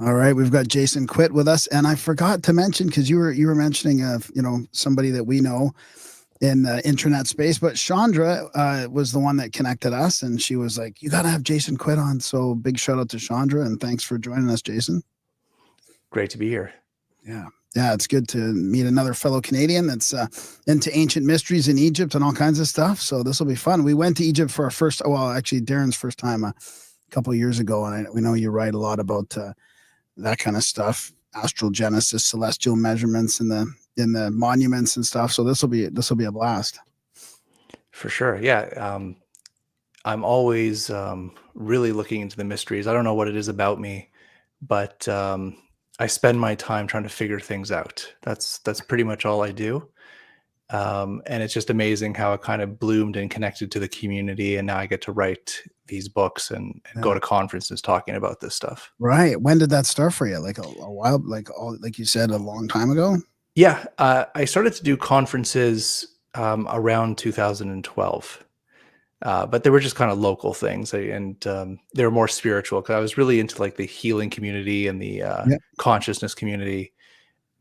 All right, we've got Jason Quitt with us, and I forgot to mention because you were mentioning somebody that we know in the internet space, but Chandra was the one that connected us, and she was like, "You got to have Jason Quitt on." So big shout out to Chandra, and thanks for joining us, Jason. Great to be here. Yeah, it's good to meet another fellow Canadian that's into ancient mysteries in Egypt and all kinds of stuff. So this will be fun. We went to Egypt for our first, well, actually Darren's first time a couple of years ago, and we know you write a lot about that kind of stuff, astral genesis, celestial measurements in the monuments and stuff. So this will be a blast. For sure. Yeah. I'm always really looking into the mysteries. I don't know what it is about me, but I spend my time trying to figure things out. That's pretty much all I do. And it's just amazing how it kind of bloomed and connected to the community. And now I get to write these books and go to conferences talking about this stuff. Right. When did that start for you? Like a while, like you said, a long time ago? Yeah. I started to do conferences around 2012. But they were just kind of local things, and they were more spiritual because I was really into like the healing community and the consciousness community.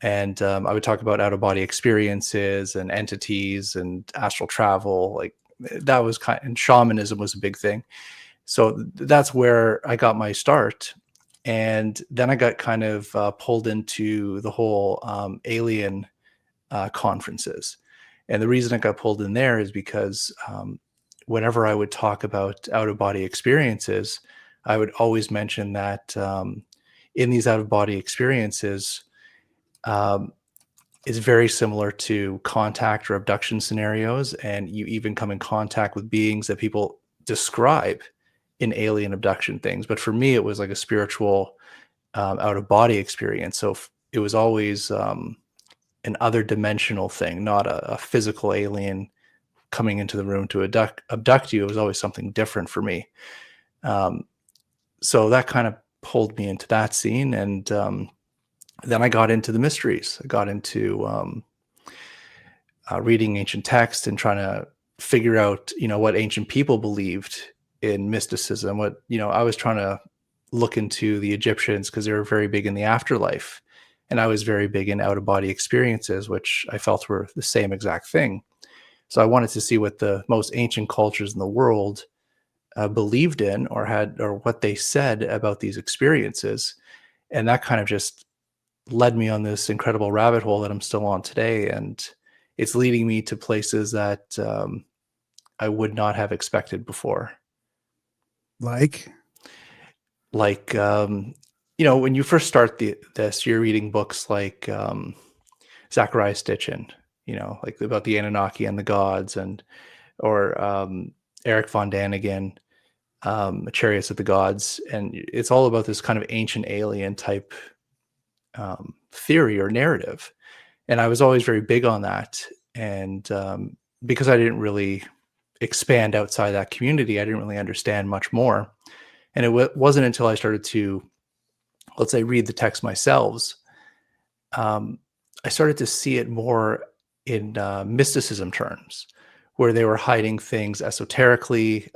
And I would talk about out-of-body experiences and entities and astral travel. Like that was and shamanism was a big thing. So that's where I got my start. And then I got kind of pulled into the whole alien conferences. And the reason I got pulled in there is because whenever I would talk about out-of-body experiences, I would always mention that in these out-of-body experiences, is very similar to contact or abduction scenarios, and you even come in contact with beings that people describe in alien abduction things. But for me, it was like a spiritual out-of-body experience. So it was always an other dimensional thing, not a physical alien coming into the room to abduct you. It was always something different for me. So that kind of pulled me into that scene. And then I got into the mysteries. I got into reading ancient texts and trying to figure out, what ancient people believed in mysticism. What, I was trying to look into the Egyptians because they were very big in the afterlife. And I was very big in out-of-body experiences, which I felt were the same exact thing. So I wanted to see what the most ancient cultures in the world believed in or what they said about these experiences. And that kind of just led me on this incredible rabbit hole that I'm still on today. And it's leading me to places that I would not have expected before. Like, when you first start this, you're reading books like Zachariah Stitchin, like about the Anunnaki and the gods, or Eric von Daniken, Chariots of the Gods. And it's all about this kind of ancient alien type theory or narrative. And I was always very big on that. And because I didn't really expand outside that community, I didn't really understand much more. And it wasn't until I started to, let's say, read the text myself, I started to see it more in mysticism terms, where they were hiding things esoterically.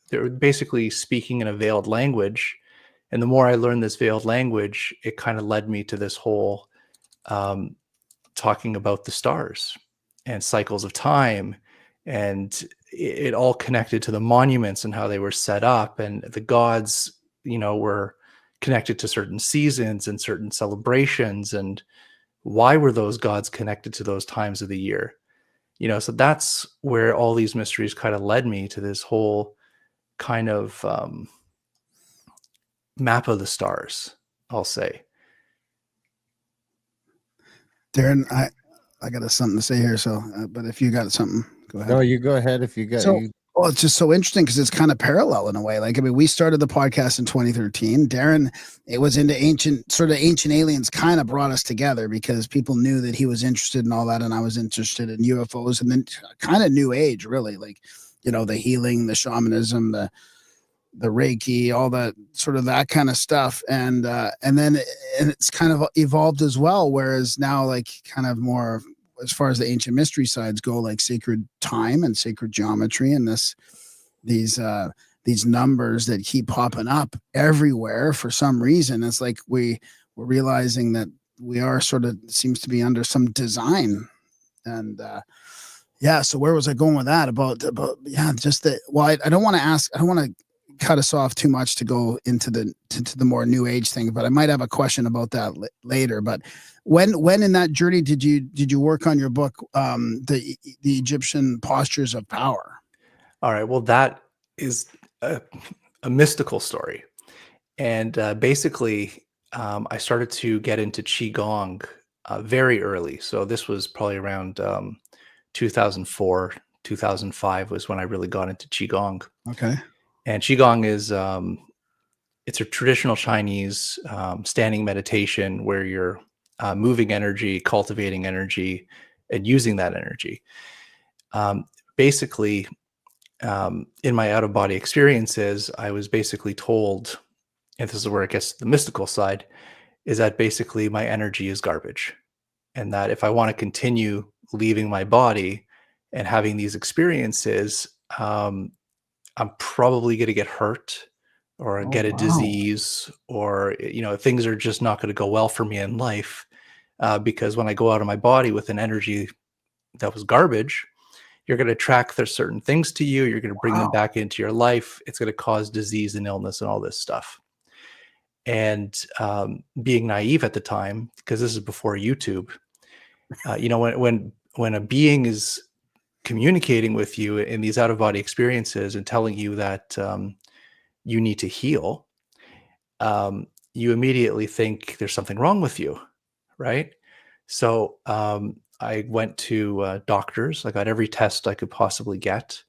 They were basically speaking in a veiled language. And the more I learned this veiled language, it kind of led me to this whole talking about the stars and cycles of time. And it all connected to the monuments and how they were set up. And the gods, were connected to certain seasons and certain celebrations. And why were those gods connected to those times of the year? So that's where all these mysteries kind of led me to this whole kind of map of the stars, I'll say. Darren, I got something to say here. So, but if you got something, go ahead. No, you go ahead if you got. Well, it's just so interesting because it's kind of parallel in a way. Like, we started the podcast in 2013. Darren, it was into ancient aliens, kind of brought us together because people knew that he was interested in all that, and I was interested in UFOs, and then kind of new age, really, like, the healing, the shamanism, the Reiki, all that sort of that kind of stuff. And then it's kind of evolved as well. Whereas now, like, kind of more as far as the ancient mystery sides go, like sacred time and sacred geometry and these these numbers that keep popping up everywhere for some reason. It's like we're realizing that we are sort of seems to be under some design. And yeah, so where was I going with that? About yeah, just that. Well, I don't want to ask. I don't want to cut us off too much to go into to the more new age thing, but I might have a question about that later. But when in that journey did you work on your book, the Egyptian postures of power? All right. Well, that is a mystical story. And basically, I started to get into Qigong very early. So this was probably around 2004, 2005 was when I really got into Qigong. Okay. And Qigong is it's a traditional Chinese standing meditation where you're moving energy, cultivating energy, and using that energy. Basically, in my out of body experiences, I was basically told, and this is where it gets to the mystical side, is that basically my energy is garbage. And that if I want to continue leaving my body and having these experiences, I'm probably going to get hurt or Oh, get a wow. disease, or things are just not going to go well for me in life, because when I go out of my body with an energy that was garbage, you're going to attract there's certain things to you. You're going to bring them Wow. back into your life. It's going to cause disease and illness and all this stuff. And being naive at the time, because this is before YouTube, when a being is communicating with you in these out of body experiences and telling you that you need to heal, you immediately think there's something wrong with you, right? So I went to doctors. I got every test I could possibly get,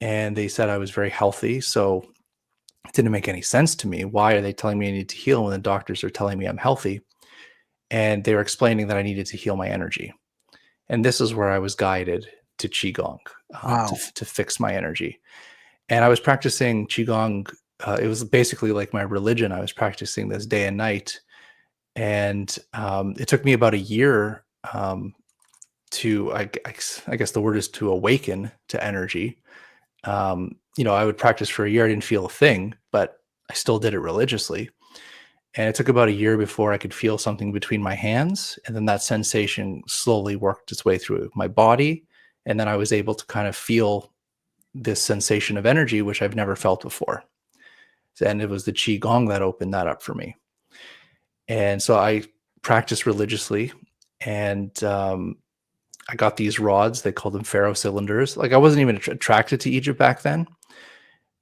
and they said I was very healthy. So it didn't make any sense to me. Why are they telling me I need to heal when the doctors are telling me I'm healthy? And they were explaining that I needed to heal my energy. And this is where I was guided to Qigong, Wow. to fix my energy. And I was practicing Qigong. It was basically like my religion. I was practicing this day and night. And it took me about a year to, I guess the word is to awaken to energy. I would practice for a year. I didn't feel a thing, but I still did it religiously. And it took about a year before I could feel something between my hands. And then that sensation slowly worked its way through my body. And then I was able to kind of feel this sensation of energy, which I've never felt before. And it was the Qigong that opened that up for me. And so I practiced religiously, and I got these rods. They called them Pharaoh cylinders. Like, I wasn't even attracted to Egypt back then,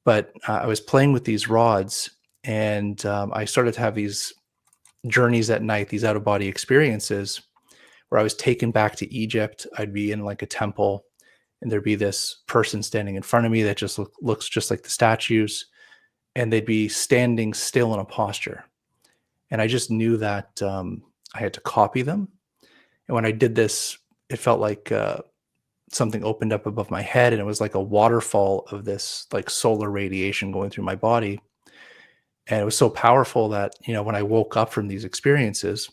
but I was playing with these rods, and I started to have these journeys at night, these out of body experiences where I was taken back to Egypt. I'd be in like a temple, and there'd be this person standing in front of me that just looks just like the statues, and they'd be standing still in a posture. And I just knew that I had to copy them. And when I did this, it felt like something opened up above my head, and it was like a waterfall of this like solar radiation going through my body. And it was so powerful that, when I woke up from these experiences,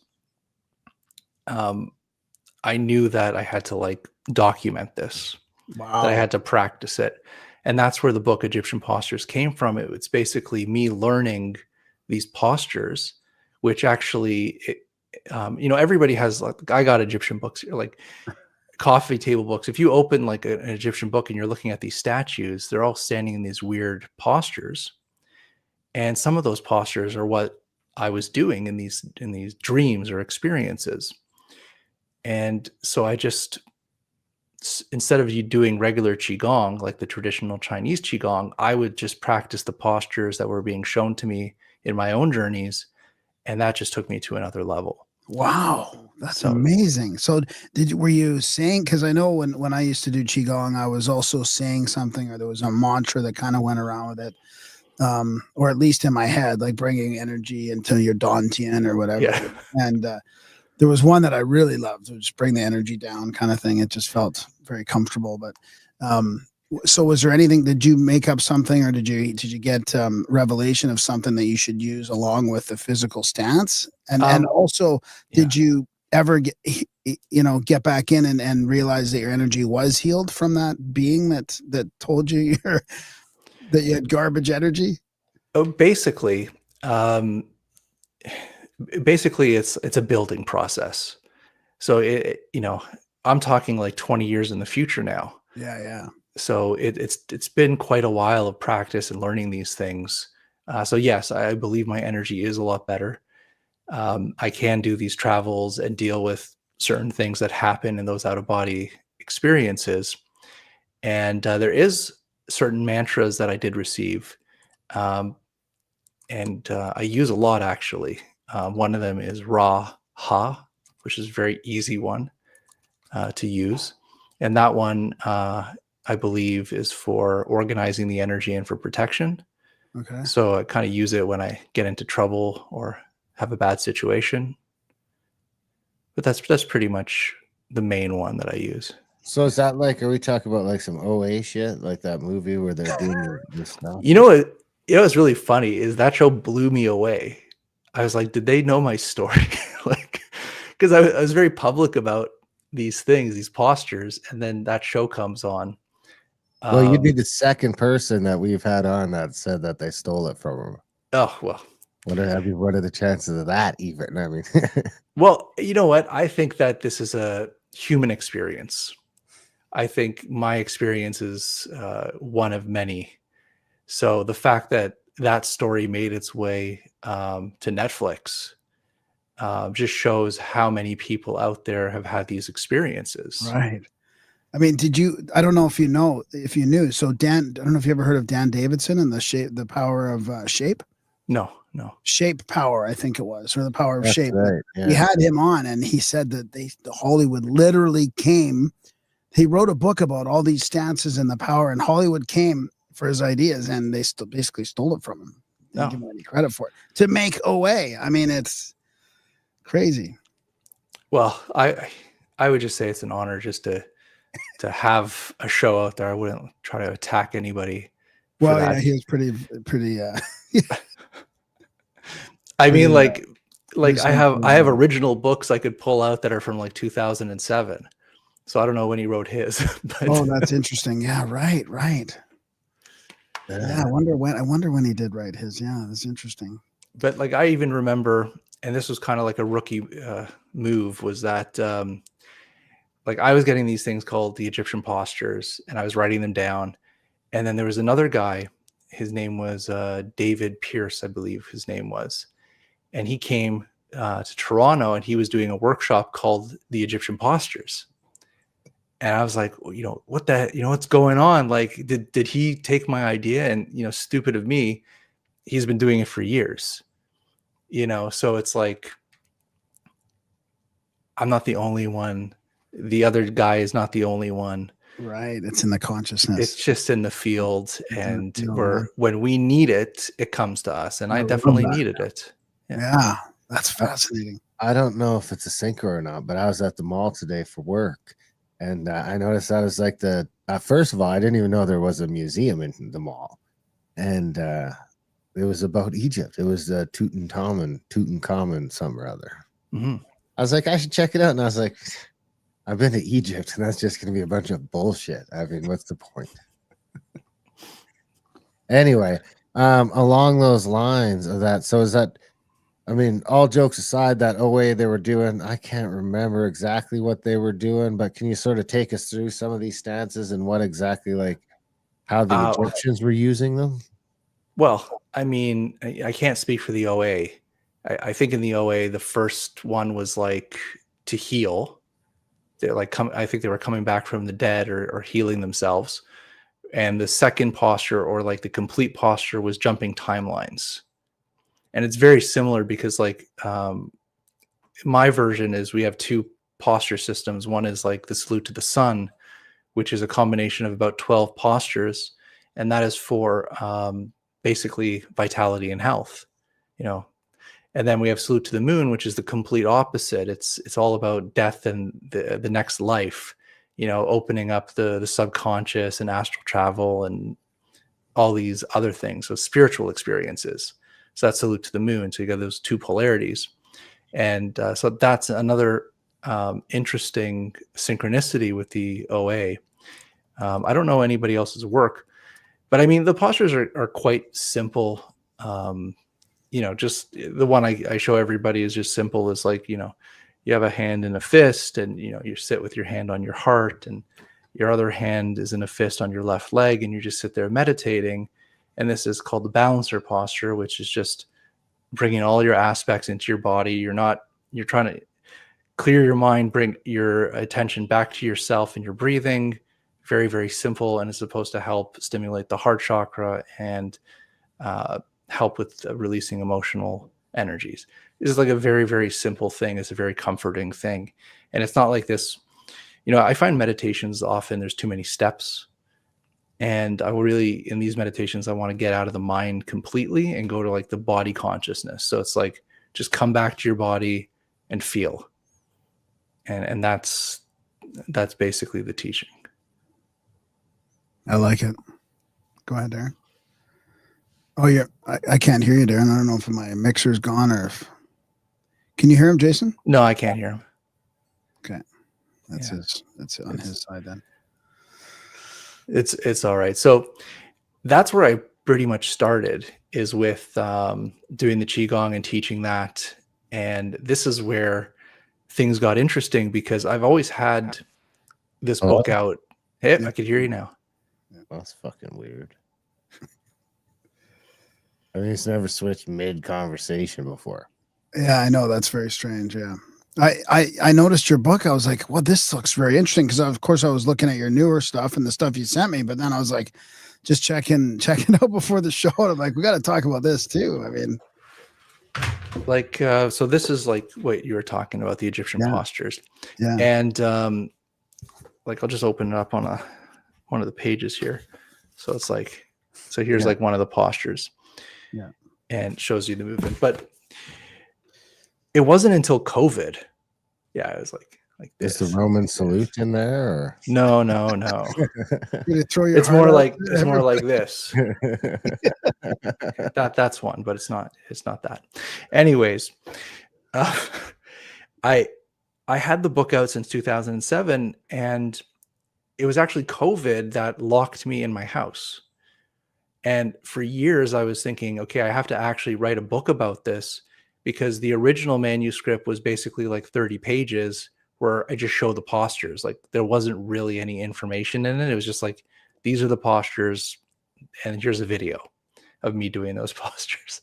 I knew that I had to like document this, that I Wow. had to practice it. And that's where the book Egyptian Postures came from. It's basically me learning these postures, which actually, everybody has, like, I got Egyptian books, like coffee table books. If you open like an Egyptian book and you're looking at these statues, they're all standing in these weird postures. And some of those postures are what I was doing in these dreams or experiences. And so I just, instead of you doing regular Qigong, like the traditional Chinese Qigong, I would just practice the postures that were being shown to me in my own journeys. And that just took me to another level. Wow, that's So, amazing. So were you saying, because I know when I used to do Qigong, I was also saying something, or there was a mantra that kind of went around with it, or at least in my head, like bringing energy into your Dantian or whatever. yeah. And there was one that I really loved, to just bring the energy down kind of thing. It just felt very comfortable. But so was there anything, did you make up something, or did you get revelation of something that you should use along with the physical stance? And also, Yeah. did you ever get back in and realize that your energy was healed from that being that told you That you had garbage energy? Oh, um, basically it's a building process. So I'm talking like 20 years in the future now. Yeah, yeah. So it's been quite a while of practice and learning these things. So yes, I believe my energy is a lot better. I can do these travels and deal with certain things that happen in those out of body experiences. And there is certain mantras that I did receive, um, and I use a lot actually. One of them is Ra Ha, which is a very easy one to use, and that one I believe is for organizing the energy and for protection. Okay. So I kind of use it when I get into trouble or have a bad situation. But that's pretty much the main one that I use. So is that like, are we talking about like some OA shit, like that movie where they're doing this stuff? You know what? You know what's really funny is that show blew me away. I was like, did they know my story? Like, because I was very public about these things, these postures, and then that show comes on. Well, you'd be the second person that we've had on that said that they stole it from them. Oh well. What are the chances of that even? I mean, Well, you know what? I think that this is a human experience. I think my experience is one of many. So the fact that that story made its way to Netflix just shows how many people out there have had these experiences. Right. I mean, I don't know if you knew. So I don't know if you ever heard of Dan Davidson and the power of shape. No. Shape power, I think it was, or the power of that's shape. right. Yeah. We had him on, and he said that the Hollywood literally came. He wrote a book about all these stances and the power, and Hollywood came for his ideas, and they basically stole it from him. Didn't give him any credit for it to make OA. I mean, it's crazy. Well, I would just say it's an honor just to have a show out there. I wouldn't try to attack anybody. Well, yeah, he was pretty. I mean, like I have original books I could pull out that are from like 2007. So I don't know when he wrote his. But oh, that's interesting. Yeah, right. Yeah, I wonder when he did write his. Yeah, that's interesting. But like I even remember, and this was kind of like a rookie move, was that like I was getting these things called the Egyptian postures, and I was writing them down. And then there was another guy. His name was David Pierce, I believe his name was. And he came to Toronto, and he was doing a workshop called the Egyptian postures. And I was like, well, what's going on? Like, did he take my idea? And, stupid of me, he's been doing it for years, so it's like, I'm not the only one. The other guy is not the only one. Right. It's in the consciousness. It's just in the field. And when we need it, it comes to us. And I definitely needed it. Yeah, that's fascinating. I don't know if it's a sinker or not, but I was at the mall today for work, and I noticed that was like first of all, I didn't even know there was a museum in the mall, and it was about Egypt. It was Tutankhamun, something or other. Mm-hmm. I was like, I should check it out, and I was like, I've been to Egypt, and that's just going to be a bunch of bullshit. I mean, what's the point? Anyway, along those lines of that, so is that? I mean, all jokes aside, that OA they were doing, I can't remember exactly what they were doing, but can you sort of take us through some of these stances and what exactly, like, how the Egyptians were using them? Well, I mean, I can't speak for the OA. I think in the OA, the first one was like to heal. They're like, I think they were coming back from the dead or healing themselves. And the second posture, or like the complete posture, was jumping timelines. And it's very similar because like my version is we have two posture systems. One is like the salute to the sun, which is a combination of about 12 postures. And that is for basically vitality and health, And then we have salute to the moon, which is the complete opposite. It's all about death and the next life, opening up the subconscious and astral travel and all these other things. So spiritual experiences. So that's salute to the moon. So you got those two polarities. And so that's another interesting synchronicity with the OA. I don't know anybody else's work, But I mean, the postures are quite simple. Just the one I show everybody is just simple. Is like, you have a hand in a fist, and, you sit with your hand on your heart, and your other hand is in a fist on your left leg, and you just sit there meditating. And this is called the balancer posture, which is just bringing all your aspects into your body. You're trying to clear your mind, bring your attention back to yourself and your breathing. Very, very simple, and it's supposed to help stimulate the heart chakra and help with releasing emotional energies. It's like a very, very simple thing. It's a very comforting thing. And it's not like this, I find meditations often there's too many steps. And in these meditations, I want to get out of the mind completely and go to like the body consciousness. So it's like, just come back to your body and feel. And that's basically the teaching. I like it. Go ahead, Darren. Oh, yeah. I can't hear you, Darren. I don't know if my mixer's gone or if. Can you hear him, Jason? No, I can't hear him. Okay. That's on his side then. It's all right. So that's where I pretty much started, is with doing the Qigong and teaching that. And this is where things got interesting, because I've always had this book out. Hey, I could hear you now. That's fucking weird. I mean, it's never switched mid-conversation before. Yeah, I know. That's very strange. Yeah. I noticed your book. I was like, well, this looks very interesting, because of course I was looking at your newer stuff and the stuff you sent me, but then I was like, just checking out before the show. And I'm like, we got to talk about this too. I mean, like, so this is like what you were talking about, the Egyptian postures. Yeah. And like, I'll just open it up on one of the pages here. So it's like, here's like one of the postures. Yeah. And shows you the movement. But it wasn't until COVID. Yeah, it was like this. Is the Roman salute in there? Or? No. It's more like this. That's one, but it's not that. Anyways, I had the book out since 2007, and it was actually COVID that locked me in my house. And for years I was thinking, okay, I have to actually write a book about this, because the original manuscript was basically like 30 pages where I just show the postures. Like, there wasn't really any information in it. It was just like, these are the postures, and here's a video of me doing those postures.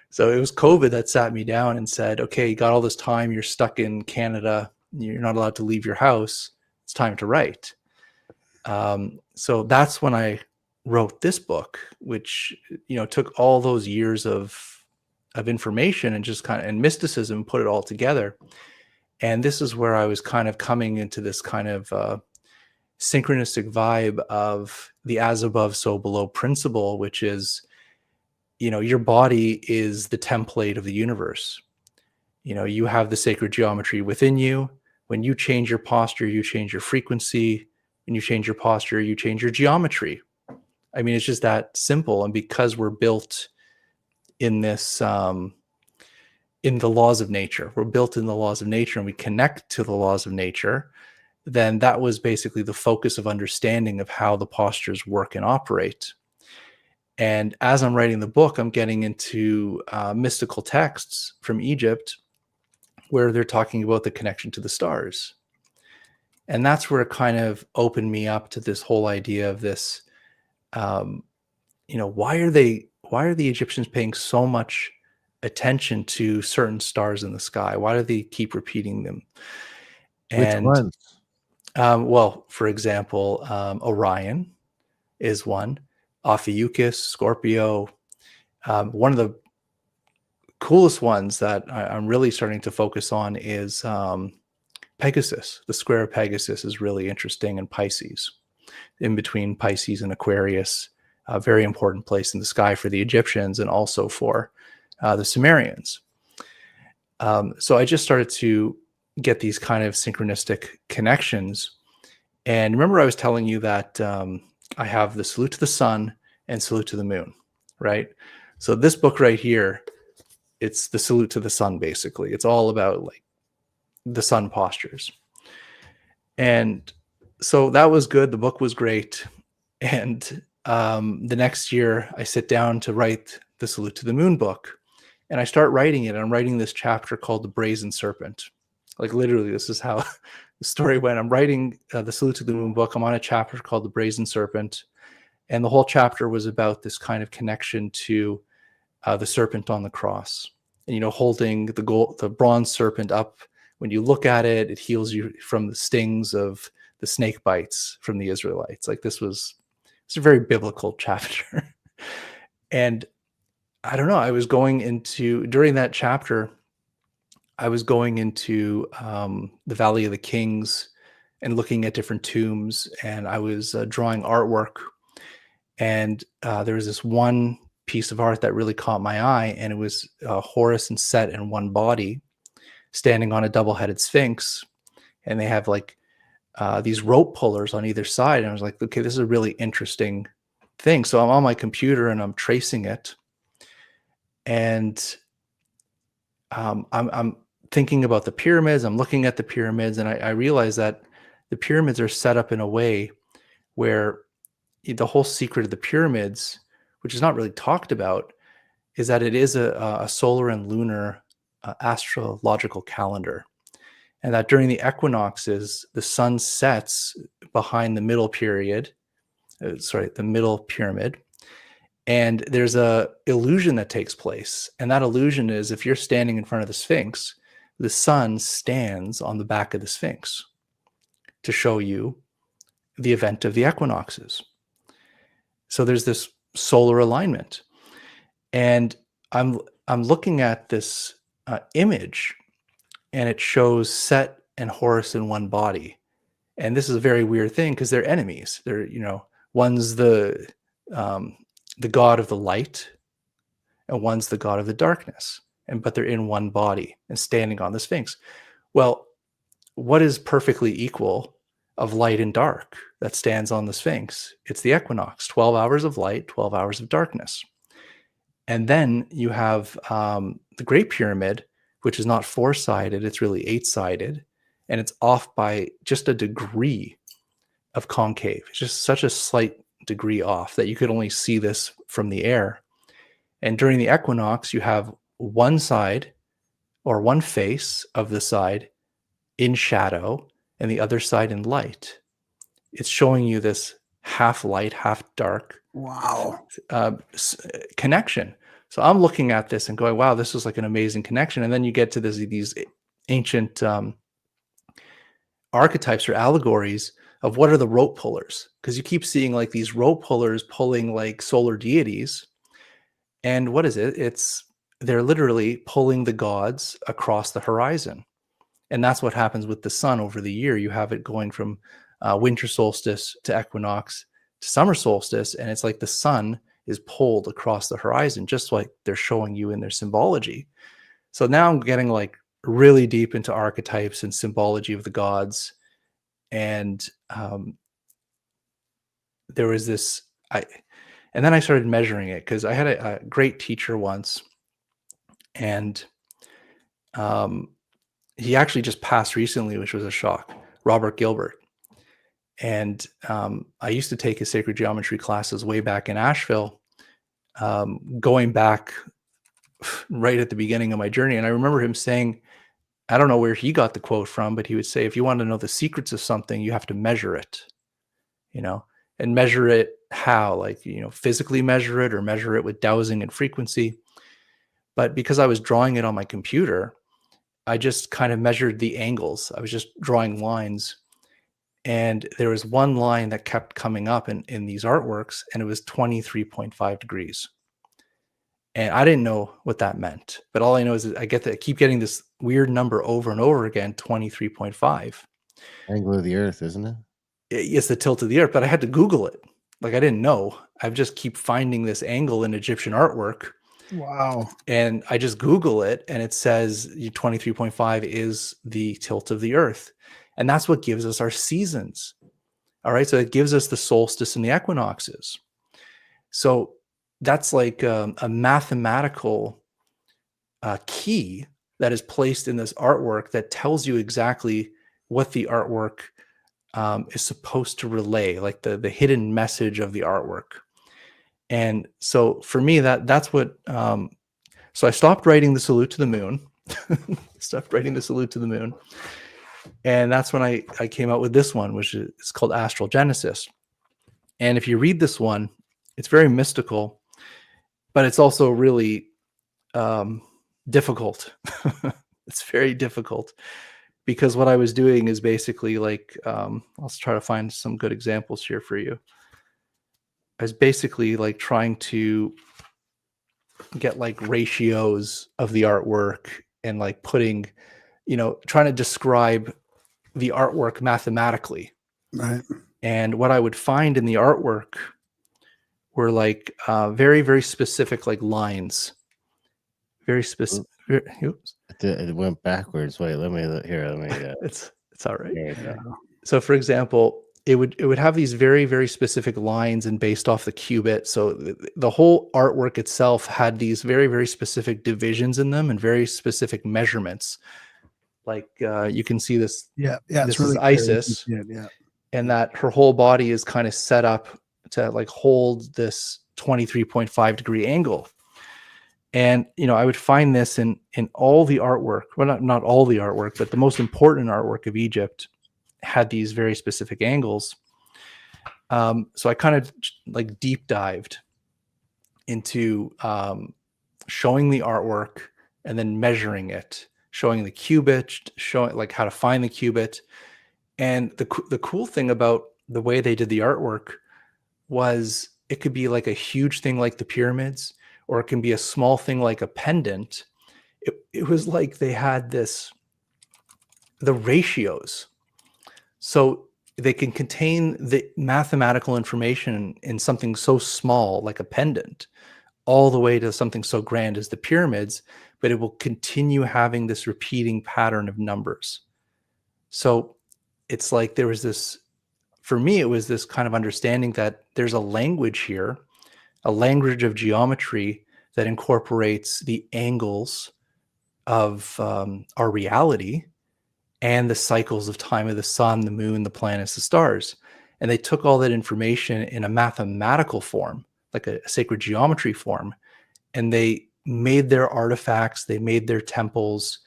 So it was COVID that sat me down and said, okay, you got all this time, you're stuck in Canada, you're not allowed to leave your house, it's time to write. So that's when I wrote this book, which, took all those years of information and just and mysticism, put it all together. And this is where I was kind of coming into this kind of synchronistic vibe of the as above, so below principle, which is, your body is the template of the universe. You have the sacred geometry within you. When you change your posture, you change your frequency. When you change your posture, you change your geometry. I mean, it's just that simple. And because we're built in this, in the laws of nature, we're built in the laws of nature, and we connect to the laws of nature, then that was basically the focus of understanding of how the postures work and operate. And as I'm writing the book, I'm getting into mystical texts from Egypt where they're talking about the connection to the stars. And that's where it kind of opened me up to this whole idea of this, why are the Egyptians paying so much attention to certain stars in the sky? Why do they keep repeating them? And which ones? Well, for example, Orion is one, Ophiuchus, Scorpio. One of the coolest ones that I'm really starting to focus on is Pegasus. The square of Pegasus is really interesting, in Pisces, in between Pisces and Aquarius. A very important place in the sky for the Egyptians and also for the Sumerians. So I just started to get these kind of synchronistic connections. And remember, I was telling you that I have the salute to the sun and salute to the moon, right? So this book right here, it's the salute to the sun, basically. It's all about like the sun postures. And so that was good. The book was great. And the next year I sit down to write the Salute to the Moon book, and I start writing it. I'm writing this chapter called The Brazen Serpent. Like literally, this is how the story went. I'm writing the Salute to the Moon book. I'm on a chapter called The Brazen Serpent. And the whole chapter was about this kind of connection to the serpent on the cross. And, you know, holding the bronze serpent up. When you look at it, it heals you from the stings of the snake bites from the Israelites. Like it's a very biblical chapter. And I don't know, during that chapter, I was going into the Valley of the Kings and looking at different tombs, and I was drawing artwork. And there was this one piece of art that really caught my eye, and it was Horus and Set in one body standing on a double-headed sphinx. And they have like these rope pullers on either side. And I was like, okay, this is a really interesting thing. So I'm on my computer and I'm tracing it. And I'm thinking about the pyramids. I'm looking at the pyramids, and I realize that the pyramids are set up in a way where the whole secret of the pyramids, which is not really talked about, is that it is a solar and lunar astrological calendar. And that during the equinoxes, the sun sets behind the middle the middle pyramid. And there's a illusion that takes place. And that illusion is, if you're standing in front of the Sphinx, the sun stands on the back of the Sphinx to show you the event of the equinoxes. So there's this solar alignment. And I'm looking at this image, and it shows Set and Horus in one body. And this is a very weird thing because they're enemies. They're, you know, one's the god of the light, and one's the god of the darkness. But they're in one body and standing on the Sphinx. Well, what is perfectly equal of light and dark that stands on the Sphinx? It's the equinox, 12 hours of light, 12 hours of darkness. And then you have the Great Pyramid, which is not 4-sided, it's really 8-sided. And it's off by just a degree of concave. It's just such a slight degree off that you could only see this from the air. And during the equinox, you have one side or one face of the side in shadow and the other side in light. It's showing you this half light, half dark connection. So I'm looking at this and going, wow, this is like an amazing connection. And then you get to these ancient archetypes or allegories of what are the rope pullers, because you keep seeing like these rope pullers pulling like solar deities. And what is it? They're literally pulling the gods across the horizon. And that's what happens with the sun over the year. You have it going from winter solstice to equinox to summer solstice. And it's like the sun is pulled across the horizon, just like they're showing you in their symbology. So now I'm getting like really deep into archetypes and symbology of the gods. And there was this, and then I started measuring it because I had a great teacher once, and he actually just passed recently, which was a shock, Robert Gilbert. And I used to take his sacred geometry classes way back in Asheville, going back right at the beginning of my journey. And I remember him saying, I don't know where he got the quote from, but he would say, if you want to know the secrets of something, you have to measure it, you know, and measure it how? Like, you know, physically measure it or measure it with dowsing and frequency. But because I was drawing it on my computer, I just kind of measured the angles. I was just drawing lines. And there was one line that kept coming up in these artworks, and it was 23.5 degrees. And I didn't know what that meant. But all I know is that I keep getting this weird number over and over again, 23.5. Angle of the Earth, isn't it? It's the tilt of the Earth, but I had to Google it. Like, I didn't know. I just keep finding this angle in Egyptian artwork. Wow. And I just Google it, and it says 23.5 is the tilt of the Earth. And that's what gives us our seasons. All right. So it gives us the solstice and the equinoxes. So that's like a mathematical key that is placed in this artwork that tells you exactly what the artwork is supposed to relay, like the hidden message of the artwork. And so for me, that's what. So I stopped writing the Salute to the Moon. Stopped writing the Salute to the Moon, and that's when I came out with this one, which is called Astral Genesis. And if you read this one, it's very mystical, but it's also really difficult. It's very difficult because what I was doing is basically like, I'll try to find some good examples here for you. I was basically like trying to get like ratios of the artwork and like putting, trying to describe the artwork mathematically. Right. And what I would find in the artwork were like very, very specific like lines. Very specific. Oops. It went backwards. Wait, let me here. Let me. It's all right. Yeah. So, for example, it would have these very, very specific lines and based off the cubit. So the whole artwork itself had these very, very specific divisions in them and very specific measurements. Like you can see this. Yeah. This is Isis. Yeah. And that her whole body is kind of set up to like hold this 23.5 degree angle. And, I would find this in all the artwork. Well, not all the artwork, but the most important artwork of Egypt had these very specific angles. So I kind of like deep dived into showing the artwork and then measuring it, showing the cubit, showing like how to find the cubit. And the cool thing about the way they did the artwork was it could be like a huge thing like the pyramids, or it can be a small thing like a pendant. It was like they had the ratios. So they can contain the mathematical information in something so small like a pendant, all the way to something so grand as the pyramids, but it will continue having this repeating pattern of numbers. So it's like there was this, for me, it was this kind of understanding that there's a language here, a language of geometry that incorporates the angles of our reality and the cycles of time of the sun, the moon, the planets, the stars. And they took all that information in a mathematical form, like a sacred geometry form, and they made their artifacts, they made their temples,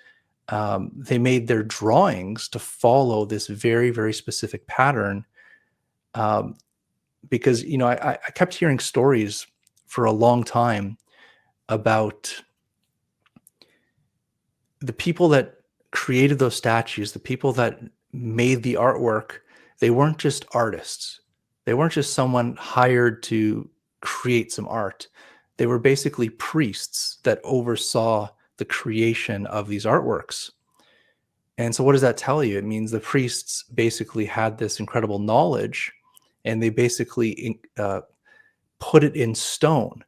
they made their drawings to follow this very, very specific pattern. Because, I kept hearing stories for a long time about the people that created those statues, the people that made the artwork. They weren't just artists. They weren't just someone hired to create some art. They were basically priests that oversaw the creation of these artworks. And so what does that tell you? It means the priests basically had this incredible knowledge, and they basically put it in stone,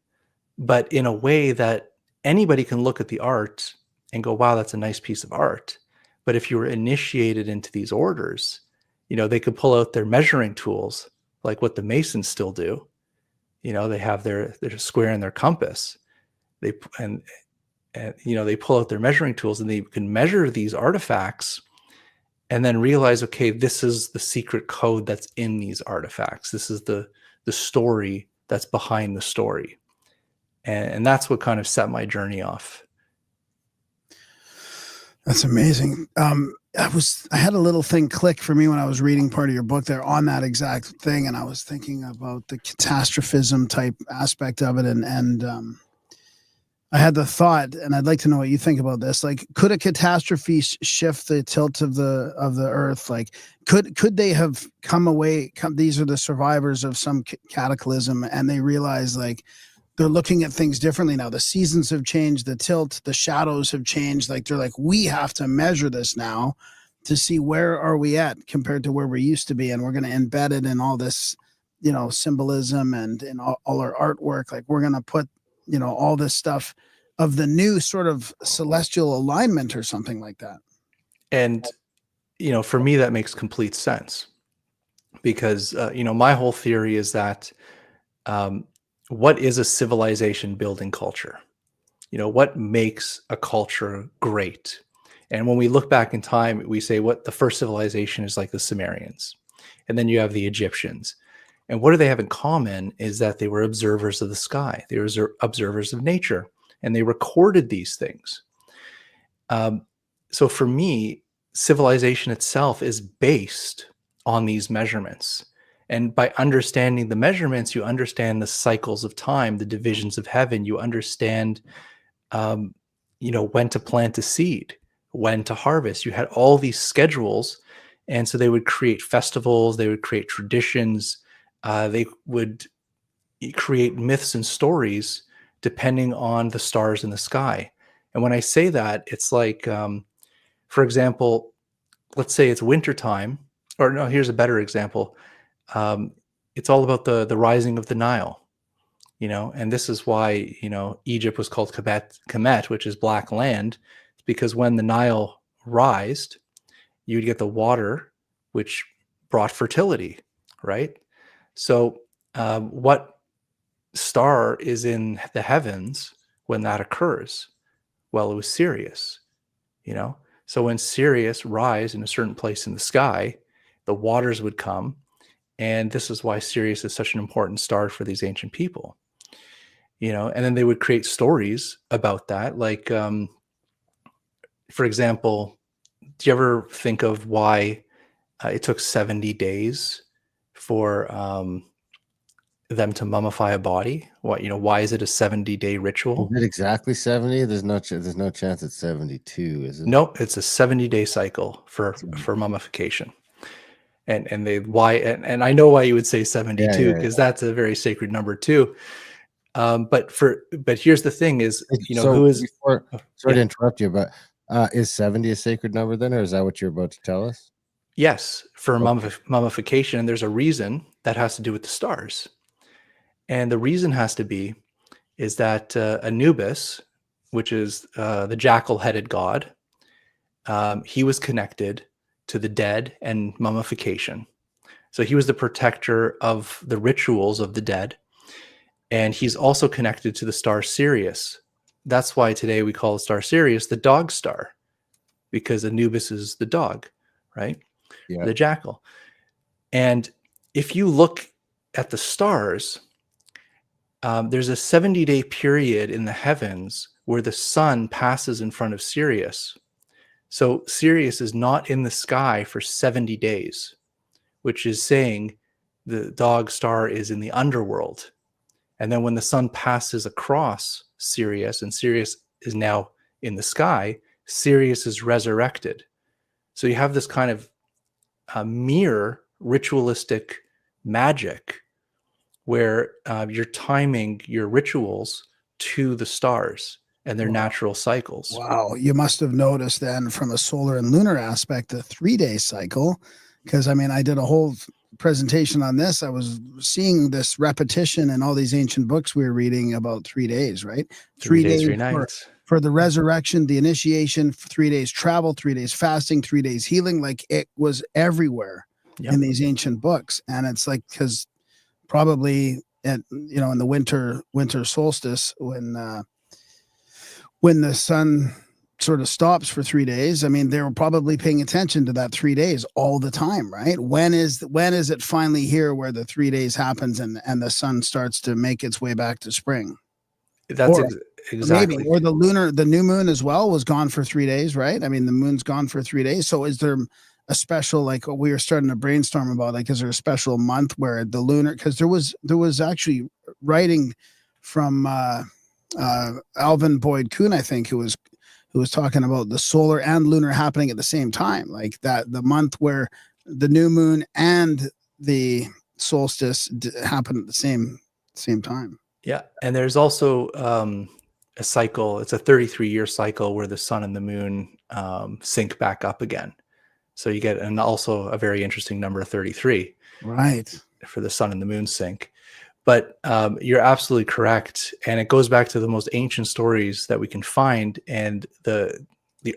but in a way that anybody can look at the art and go, wow, that's a nice piece of art. But if you were initiated into these orders, they could pull out their measuring tools, like what the Masons still do. They have their square and their compass. They pull out their measuring tools and they can measure these artifacts and then realize, okay, this is the secret code that's in these artifacts. This is the story that's behind the story. And that's what kind of set my journey off. That's amazing. I had a little thing click for me when I was reading part of your book there on that exact thing, and I was thinking about the catastrophism type aspect of it, and I had the thought, and I'd like to know what you think about this. Like, could a catastrophe shift the tilt of the Earth? Like, could they have these are the survivors of some cataclysm, and they realize like they're looking at things differently now. The seasons have changed, the tilt, the shadows have changed. Like they're like, we have to measure this now to see where are we at compared to where we used to be. And we're going to embed it in all this, symbolism and in all our artwork. Like we're going to put, all this stuff of the new sort of celestial alignment or something like that. And, for me, that makes complete sense because, my whole theory is that, what is a civilization building culture? What makes a culture great? And when we look back in time, we say what the first civilization is like the Sumerians. And then you have the Egyptians. And what do they have in common is that they were observers of the sky. They were observers of nature, and they recorded these things. So for me, civilization itself is based on these measurements. And by understanding the measurements, you understand the cycles of time, the divisions of heaven. You understand, when to plant a seed, when to harvest. You had all these schedules. And so they would create festivals, they would create traditions, they would create myths and stories depending on the stars in the sky. And when I say that, it's like, for example, let's say it's wintertime, or no, here's a better example. It's all about the rising of the Nile, and this is why, Egypt was called Kemet, which is black land, because when the Nile rised, you would get the water, which brought fertility, right? So what star is in the heavens when that occurs? Well, it was Sirius, So when Sirius rise in a certain place in the sky, the waters would come. And this is why Sirius is such an important star for these ancient people, and then they would create stories about that. Like, for example, do you ever think of why it took 70 days for them to mummify a body? Why is it a 70-day ritual? Is it exactly 70? There's no chance it's 72, is it? Nope, it's a 70-day cycle for mummification. And I know why you would say 72, because that's a very sacred number too. But here's the thing is, who is sorry to interrupt you, but is 70 a sacred number then, or is that what you're about to tell us? Yes, for mummification, and there's a reason that has to do with the stars. And the reason has to be is that Anubis, which is the jackal-headed god, he was connected to the dead and mummification. So he was the protector of the rituals of the dead. And he's also connected to the star Sirius. That's why today we call the star Sirius the dog star, because Anubis is the dog, right? Yeah. The jackal. And if you look at the stars, there's a 70-day period in the heavens where the sun passes in front of Sirius. So Sirius is not in the sky for 70 days, which is saying the dog star is in the underworld. And then when the sun passes across Sirius, and Sirius is now in the sky, Sirius is resurrected. So you have this kind of mere ritualistic magic where you're timing your rituals to the stars and their natural cycles. Wow. You must have noticed then from a solar and lunar aspect, the 3-day cycle, because I did a whole presentation on this. I was seeing this repetition in all these ancient books we were reading about 3 days, right? 3 days, 3 nights. For the resurrection, the initiation, 3 days travel, 3 days fasting, 3 days healing. Like it was everywhere in these ancient books. And it's like, because probably in the winter solstice, when the sun sort of stops for 3 days, they were probably paying attention to that 3 days all the time, right? When is it finally here where the 3 days happens and the sun starts to make its way back to spring? That's exactly. Maybe, or the new moon as well was gone for 3 days, right? The moon's gone for 3 days. So is there a special, like we were starting to brainstorm about, like, is there a special month where the lunar, because there was actually writing from Alvin Boyd Kuhn, I think, who was talking about the solar and lunar happening at the same time, like that the month where the new moon and the solstice happen at the same time. Yeah, and there's also a cycle. It's a 33-year cycle where the sun and the moon sync back up again. So you get, and also a very interesting number, 33, right, for the sun and the moon sync. But you're absolutely correct, and it goes back to the most ancient stories that we can find. And the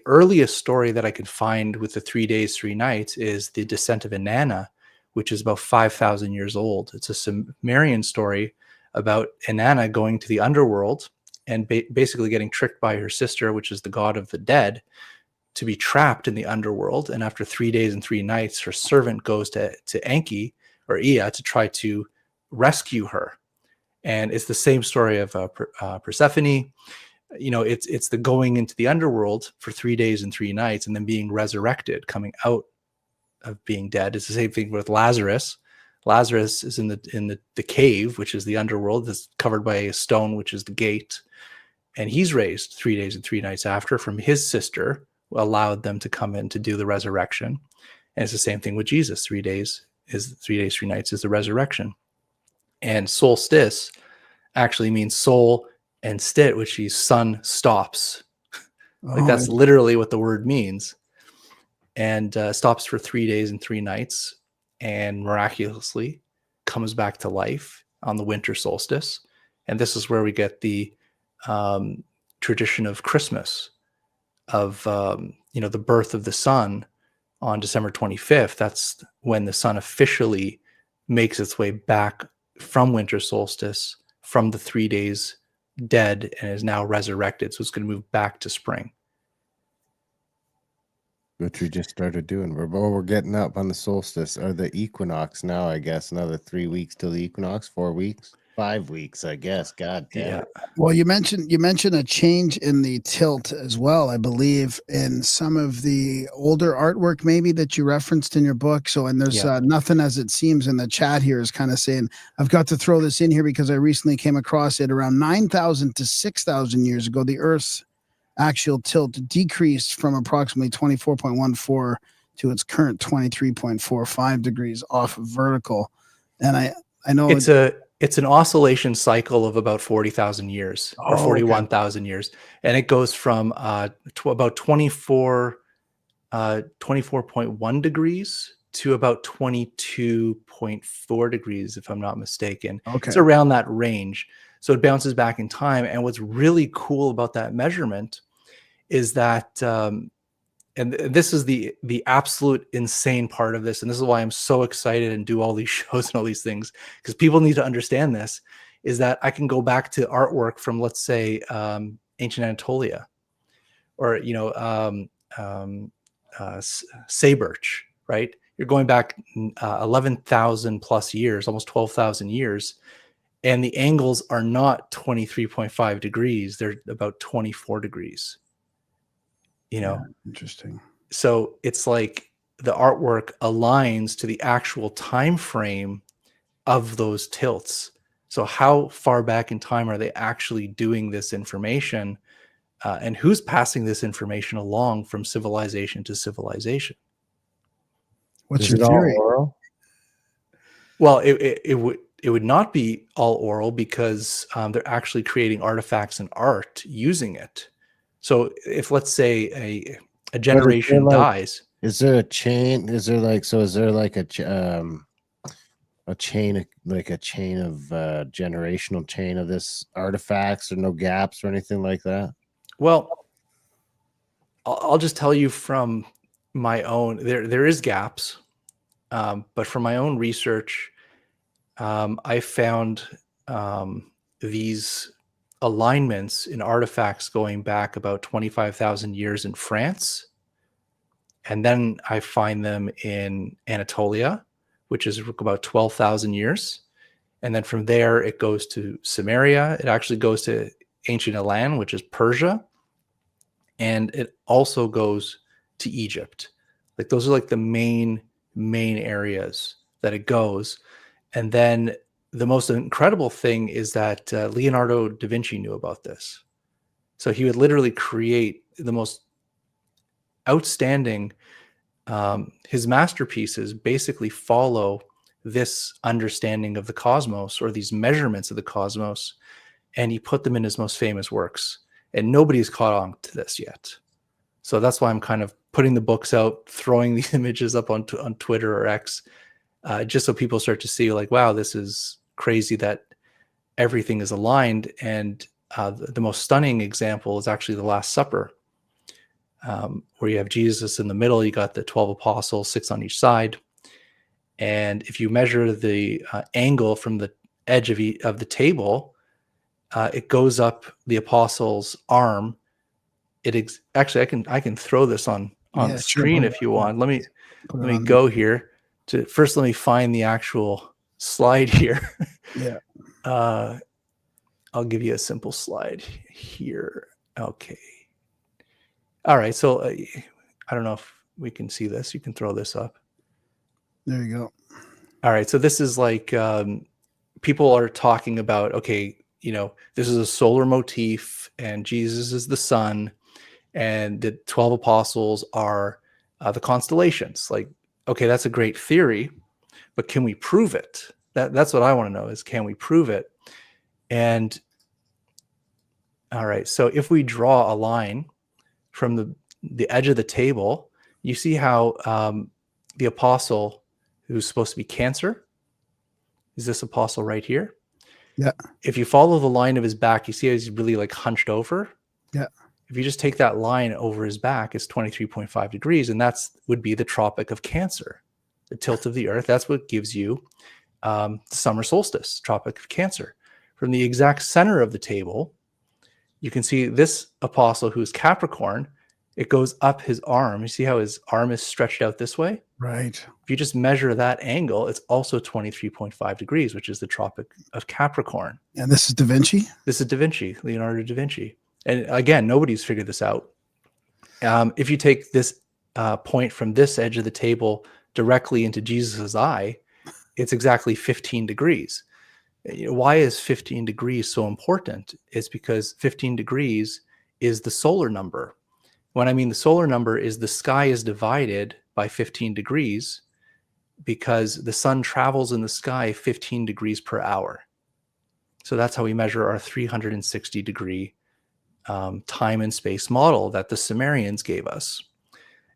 earliest story that I could find with the 3 days, 3 nights is the descent of Inanna, which is about 5,000 years old. It's a Sumerian story about Inanna going to the underworld and basically getting tricked by her sister, which is the god of the dead, to be trapped in the underworld. And after 3 days and 3 nights, her servant goes to Enki or Ea to try to rescue her. And it's the same story of Persephone. You know, it's the going into the underworld for 3 days and 3 nights and then being resurrected, coming out of being dead. It's the same thing with Lazarus. Lazarus is in the cave, which is the underworld, that's covered by a stone, which is the gate. And he's raised 3 days and 3 nights after from his sister, who allowed them to come in to do the resurrection. And it's the same thing with Jesus. 3 days, 3 nights is the resurrection. And solstice actually means soul, and stit, which is sun stops. Like that's literally what the word means. And stops for 3 days and 3 nights and miraculously comes back to life on the winter solstice. And this is where we get the tradition of Christmas, of the birth of the sun on December 25th. That's when the sun officially makes its way back from winter solstice, from the 3 days dead, and is now resurrected. So it's going to move back to spring. Which we just started doing. We're getting up on the solstice, or the equinox now, I guess. Another 3 weeks till the equinox, 4 weeks, 5 weeks, I guess. God damn it. Well, you mentioned a change in the tilt as well, I believe, in some of the older artwork maybe that you referenced in your book. So, and there's Nothing As It Seems in the chat here is kind of saying, I've got to throw this in here because I recently came across it around 9,000 to 6,000 years ago. The Earth's actual tilt decreased from approximately 24.14 to its current 23.45 degrees off vertical. And I know it's an oscillation cycle of about 40,000 years or 41,000 years. And it goes from about 24.1 degrees to about 22.4 degrees, if I'm not mistaken. Okay. It's around that range. So it bounces back in time. And what's really cool about that measurement is that, and this is the absolute insane part of this, and this is why I'm so excited and do all these shows and all these things, because people need to understand this, is that I can go back to artwork from, let's say, ancient Anatolia, or Sabirch, right? You're going back 11,000 plus years, almost 12,000 years, and the angles are not 23.5 degrees; they're about 24 degrees. Interesting. So it's like the artwork aligns to the actual time frame of those tilts. So how far back in time are they actually doing this information, and who's passing this information along from civilization to civilization? What's your theory? All oral? Well, it would not be all oral, because they're actually creating artifacts and art using it. So if, let's say, a generation dies, is there a chain? Is there like a chain, like a chain of generational chain of this artifacts, or no gaps or anything like that? Well, I'll just tell you from my own, there is gaps, but from my own research, I found these alignments in artifacts going back about 25,000 years in France. And then I find them in Anatolia, which is about 12,000 years. And then from there, it goes to Samaria. It actually goes to ancient Elam, which is Persia. And it also goes to Egypt. Like, those are like the main areas that it goes. And then the most incredible thing is that Leonardo da Vinci knew about this. So he would literally create the most outstanding, his masterpieces basically follow this understanding of the cosmos, or these measurements of the cosmos, and he put them in his most famous works. And nobody's caught on to this yet. So that's why I'm kind of putting the books out, throwing the images up on Twitter or X, just so people start to see, like, wow, this is crazy that everything is aligned. And the most stunning example is actually the Last Supper, where you have Jesus in the middle. You got the 12 apostles, 6 on each side. And if you measure the angle from the edge of the table, it goes up the apostle's arm. Actually, I can throw this on screen if you want. Let me go here. Let me find the actual slide here. Yeah. I'll give you a simple slide here. Okay. All right. So I don't know if we can see this. You can throw this up. There you go. All right. So this is like people are talking about, okay, this is a solar motif and Jesus is the sun and the 12 apostles are the constellations. Like, okay, that's a great theory, but can we prove it? That's what I want to know is, can we prove it? And all right, so if we draw a line from the edge of the table, you see how the apostle who's supposed to be Cancer is this apostle right here. Yeah. If you follow the line of his back, you see how he's really like hunched over. Yeah. If you just take that line over his back, it's 23.5 degrees, and that's would be the Tropic of Cancer, the tilt of the Earth. That's what gives you the summer solstice, Tropic of Cancer. From the exact center of the table, you can see this apostle who's Capricorn. It goes up his arm. You see how his arm is stretched out this way? Right. If you just measure that angle, it's also 23.5 degrees, which is the Tropic of Capricorn. And this is Da Vinci? This is Da Vinci, Leonardo da Vinci. And again, nobody's figured this out. If you take this point from this edge of the table directly into Jesus's eye, it's exactly 15 degrees. Why is 15 degrees so important? It's because 15 degrees is the solar number. When I mean the solar number is the sky is divided by 15 degrees because the sun travels in the sky 15 degrees per hour. So that's how we measure our 360 degree time and space model that the Sumerians gave us.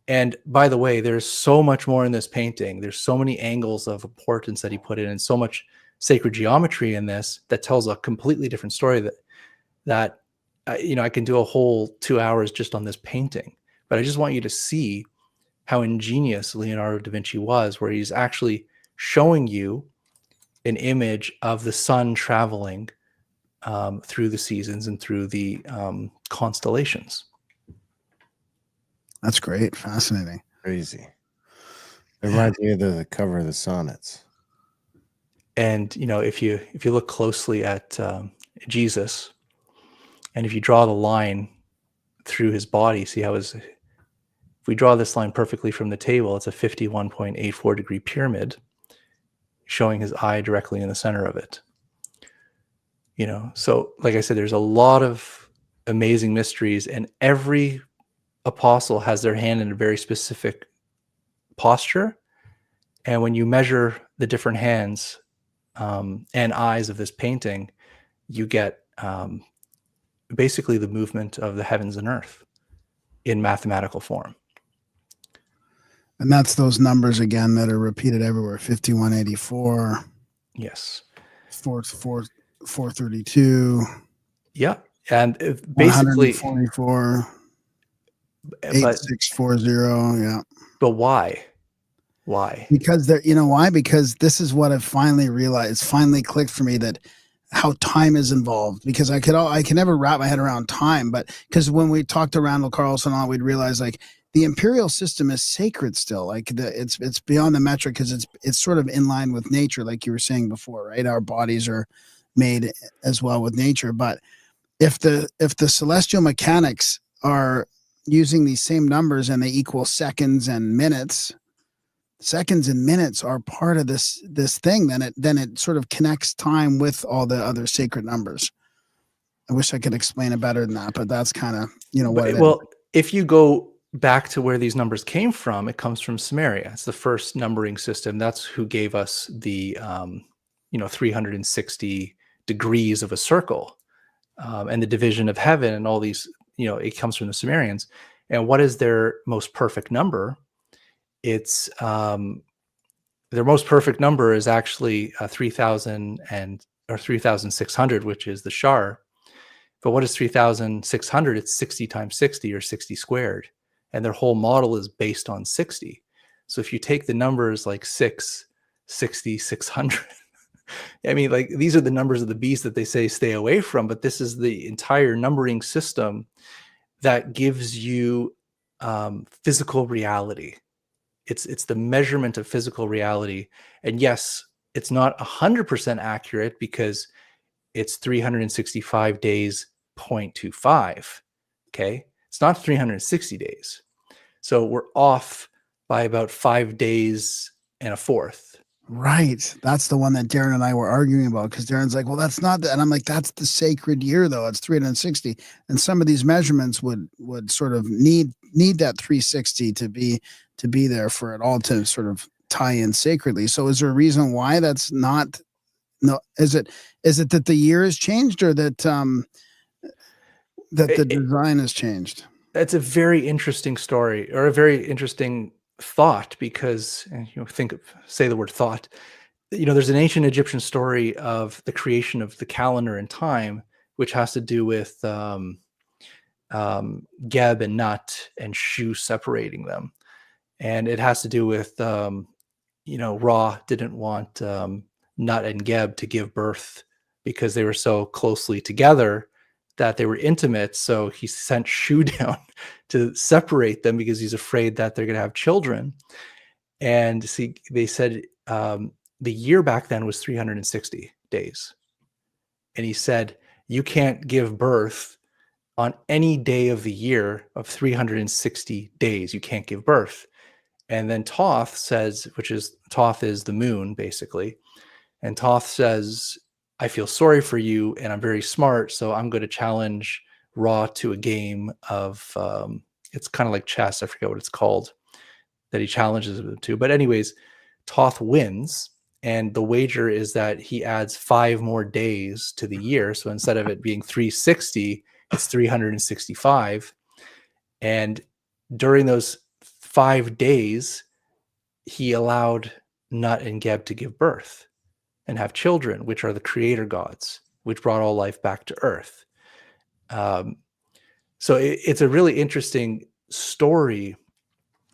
And by the way, there's so much more in this painting. There's so many angles of importance that he put in and so much sacred geometry in this that tells a completely different story that I can do a whole 2 hours just on this painting. But I just want you to see how ingenious Leonardo da Vinci was, where he's actually showing you an image of the sun traveling through the seasons and through the constellations. That's great. Fascinating. Crazy. It reminds me of the cover of the sonnets. And if you look closely at Jesus, and if you draw the line through his body, see how if we draw this line perfectly from the table, it's a 51.84 degree pyramid showing his eye directly in the center of it. So like I said, there's a lot of amazing mysteries, and every apostle has their hand in a very specific posture. And when you measure the different hands and eyes of this painting, you get basically the movement of the heavens and earth in mathematical form. And that's those numbers again that are repeated everywhere. 5184. Yes. 432. Yeah. And basically 144. 8640. Yeah. But why? Why? Because why? Because this is what I've finally realized. It's finally clicked for me that how time is involved, because I can never wrap my head around time, but because when we talked to Randall Carlson on, we'd realize like the imperial system is sacred still. Like it's beyond the metric because it's sort of in line with nature, like you were saying before, right? Our bodies are made as well with nature. But if the celestial mechanics are using these same numbers and they equal seconds and minutes are part of this thing, then it sort of connects time with all the other sacred numbers. I wish I could explain it better than that, but that's kind of what it is. If you go back to where these numbers came from, it comes from Sumeria. It's the first numbering system. That's who gave us the 360 degrees of a circle and the division of heaven and all these. It comes from the Sumerians. And what is their most perfect number? It's their most perfect number is actually 3,000 or 3,600, which is the Shar. But what is 3,600? It's 60 times 60 or 60 squared. And their whole model is based on 60. So if you take the numbers like 6, 60, 600, I mean, like these are the numbers of the beast that they say stay away from, but this is the entire numbering system that gives you physical reality. It's the measurement of physical reality. And yes, it's not 100% accurate because it's 365 days 0.25. Okay. It's not 360 days. So we're off by about 5 days and a fourth. Right. That's the one that Darren and I were arguing about, because Darren's like, well, that's not that. And I'm like, that's the sacred year, though. It's 360. And some of these measurements would sort of need that 360 to be there for it all to sort of tie in sacredly. So is there a reason why that's not? No, is it that the year has changed, or that that the design has changed? That's a very interesting story, or a very interesting thought, because say the word thought. There's an ancient Egyptian story of the creation of the calendar and time, which has to do with Geb and Nut and Shu separating them, and it has to do with Ra didn't want Nut and Geb to give birth because they were so closely together that they were intimate. So he sent Shu down to separate them because he's afraid that they're going to have children. And see, they said the year back then was 360 days. And he said, you can't give birth on any day of the year of 360 days. You can't give birth. And then Thoth says, Thoth is the moon, basically. And Thoth says, I feel sorry for you, and I'm very smart, so I'm going to challenge Ra to a game of, it's kind of like chess, I forget what it's called, that he challenges him to. But anyways, Thoth wins, and the wager is that he adds 5 more days to the year. So instead of it being 360, it's 365. And during those 5 days, he allowed Nut and Geb to give birth and have children, which are the creator gods, which brought all life back to Earth. So it's a really interesting story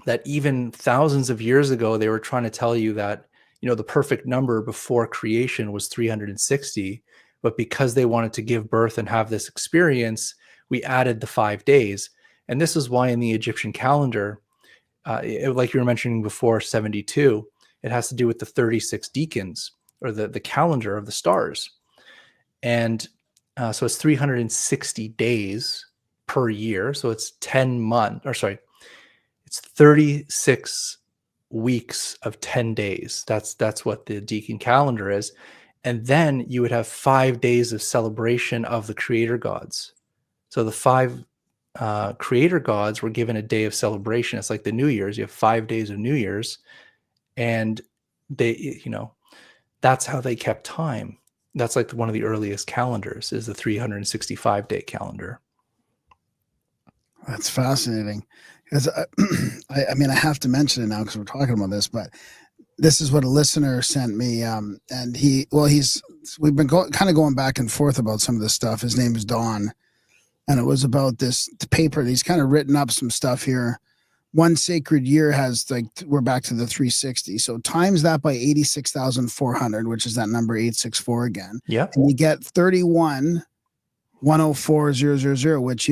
that even thousands of years ago, they were trying to tell you that, the perfect number before creation was 360, but because they wanted to give birth and have this experience, we added the 5 days. And this is why in the Egyptian calendar, like you were mentioning before, 72, it has to do with the 36 deacons, or the calendar of the stars. And so it's 360 days per year. So it's 36 weeks of 10 days. That's what the deacon calendar is. And then you would have 5 days of celebration of the creator gods. So the 5 creator gods were given a day of celebration. It's like the New Year's. You have 5 days of New Year's, and they, that's how they kept time. That's like one of the earliest calendars, is the 365-day calendar. That's fascinating. Because I mean, I have to mention it now because we're talking about this, but this is what a listener sent me. And we've been kind of going back and forth about some of this stuff. His name is Don. And it was about the paper. He's kind of written up some stuff here. One sacred year has, we're back to the 360. So times that by 86,400, which is that number 864 again. Yeah. And you get 31,104,000, which,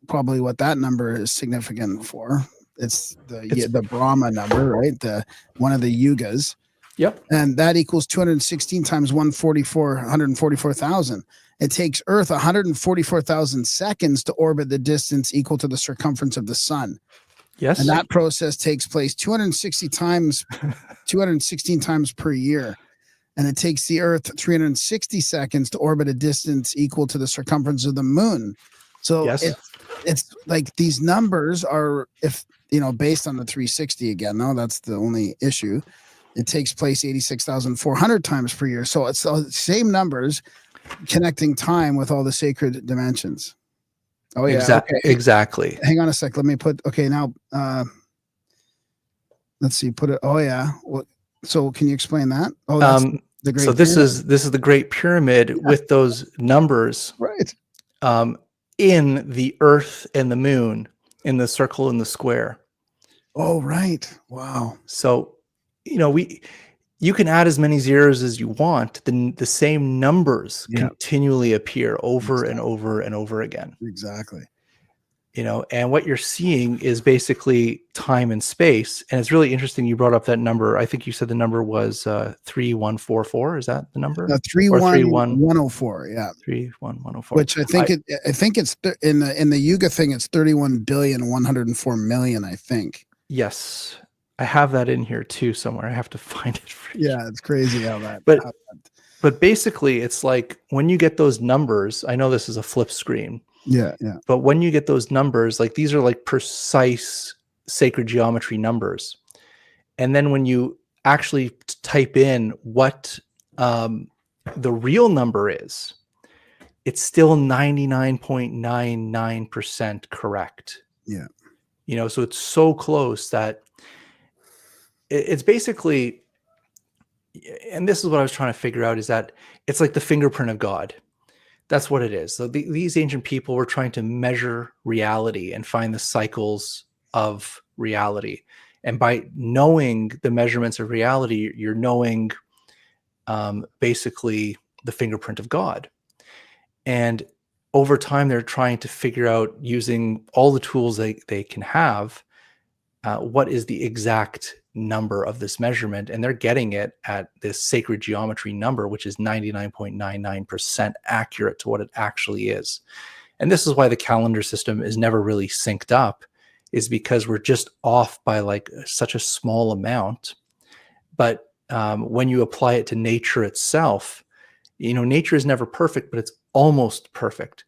probably what that number is significant for. It's the Brahma number, right? One of the yugas. Yep. And that equals 216 times 144,000. It takes Earth 144,000 seconds to orbit the distance equal to the circumference of the sun. Yes. And that process takes place 216 times per year. And it takes the Earth 360 seconds to orbit a distance equal to the circumference of the moon. So yes. It's like these numbers are, based on the 360 again, no, that's the only issue. It takes place 86,400 times per year. So it's the same numbers connecting time with all the sacred dimensions. Oh yeah, okay. Exactly. Hang on a sec. Let me put. Okay, now let's see. Put it. Oh yeah. So can you explain that? Oh, that's the Great. So this is the Great Pyramid with those numbers, right? In the Earth and the Moon, in the circle and the square. Oh right. Wow. So you can add as many zeros as you want. The same numbers continually appear over and over and over again. Exactly. and what you're seeing is basically time and space. And it's really interesting. You brought up that number. I think you said the number was 3144. Is that the number? Or 31104. Yeah. 31104. Which I think it's in the Yuga thing. It's 31,104,000,000. I think. Yes, I have that in here too somewhere. I have to find it for you. Yeah, it's crazy how that. But basically, it's like when you get those numbers. I know this is a flip screen. Yeah. But when you get those numbers, like these are like precise sacred geometry numbers. And then when you actually type in what the real number is, it's still 99.99% correct. Yeah. So it's so close that it's basically, and this is what I was trying to figure out, is that it's like the fingerprint of God. That's what it is. So these ancient people were trying to measure reality and find the cycles of reality. And by knowing the measurements of reality, you're knowing basically the fingerprint of God. And over time, they're trying to figure out, using all the tools they can have, what is the exact number of this measurement. And they're getting it at this sacred geometry number, which is 99.99% accurate to what it actually is. And this is why the calendar system is never really synced up, is because we're just off by like such a small amount. But when you apply it to nature itself, nature is never perfect, but it's almost perfect.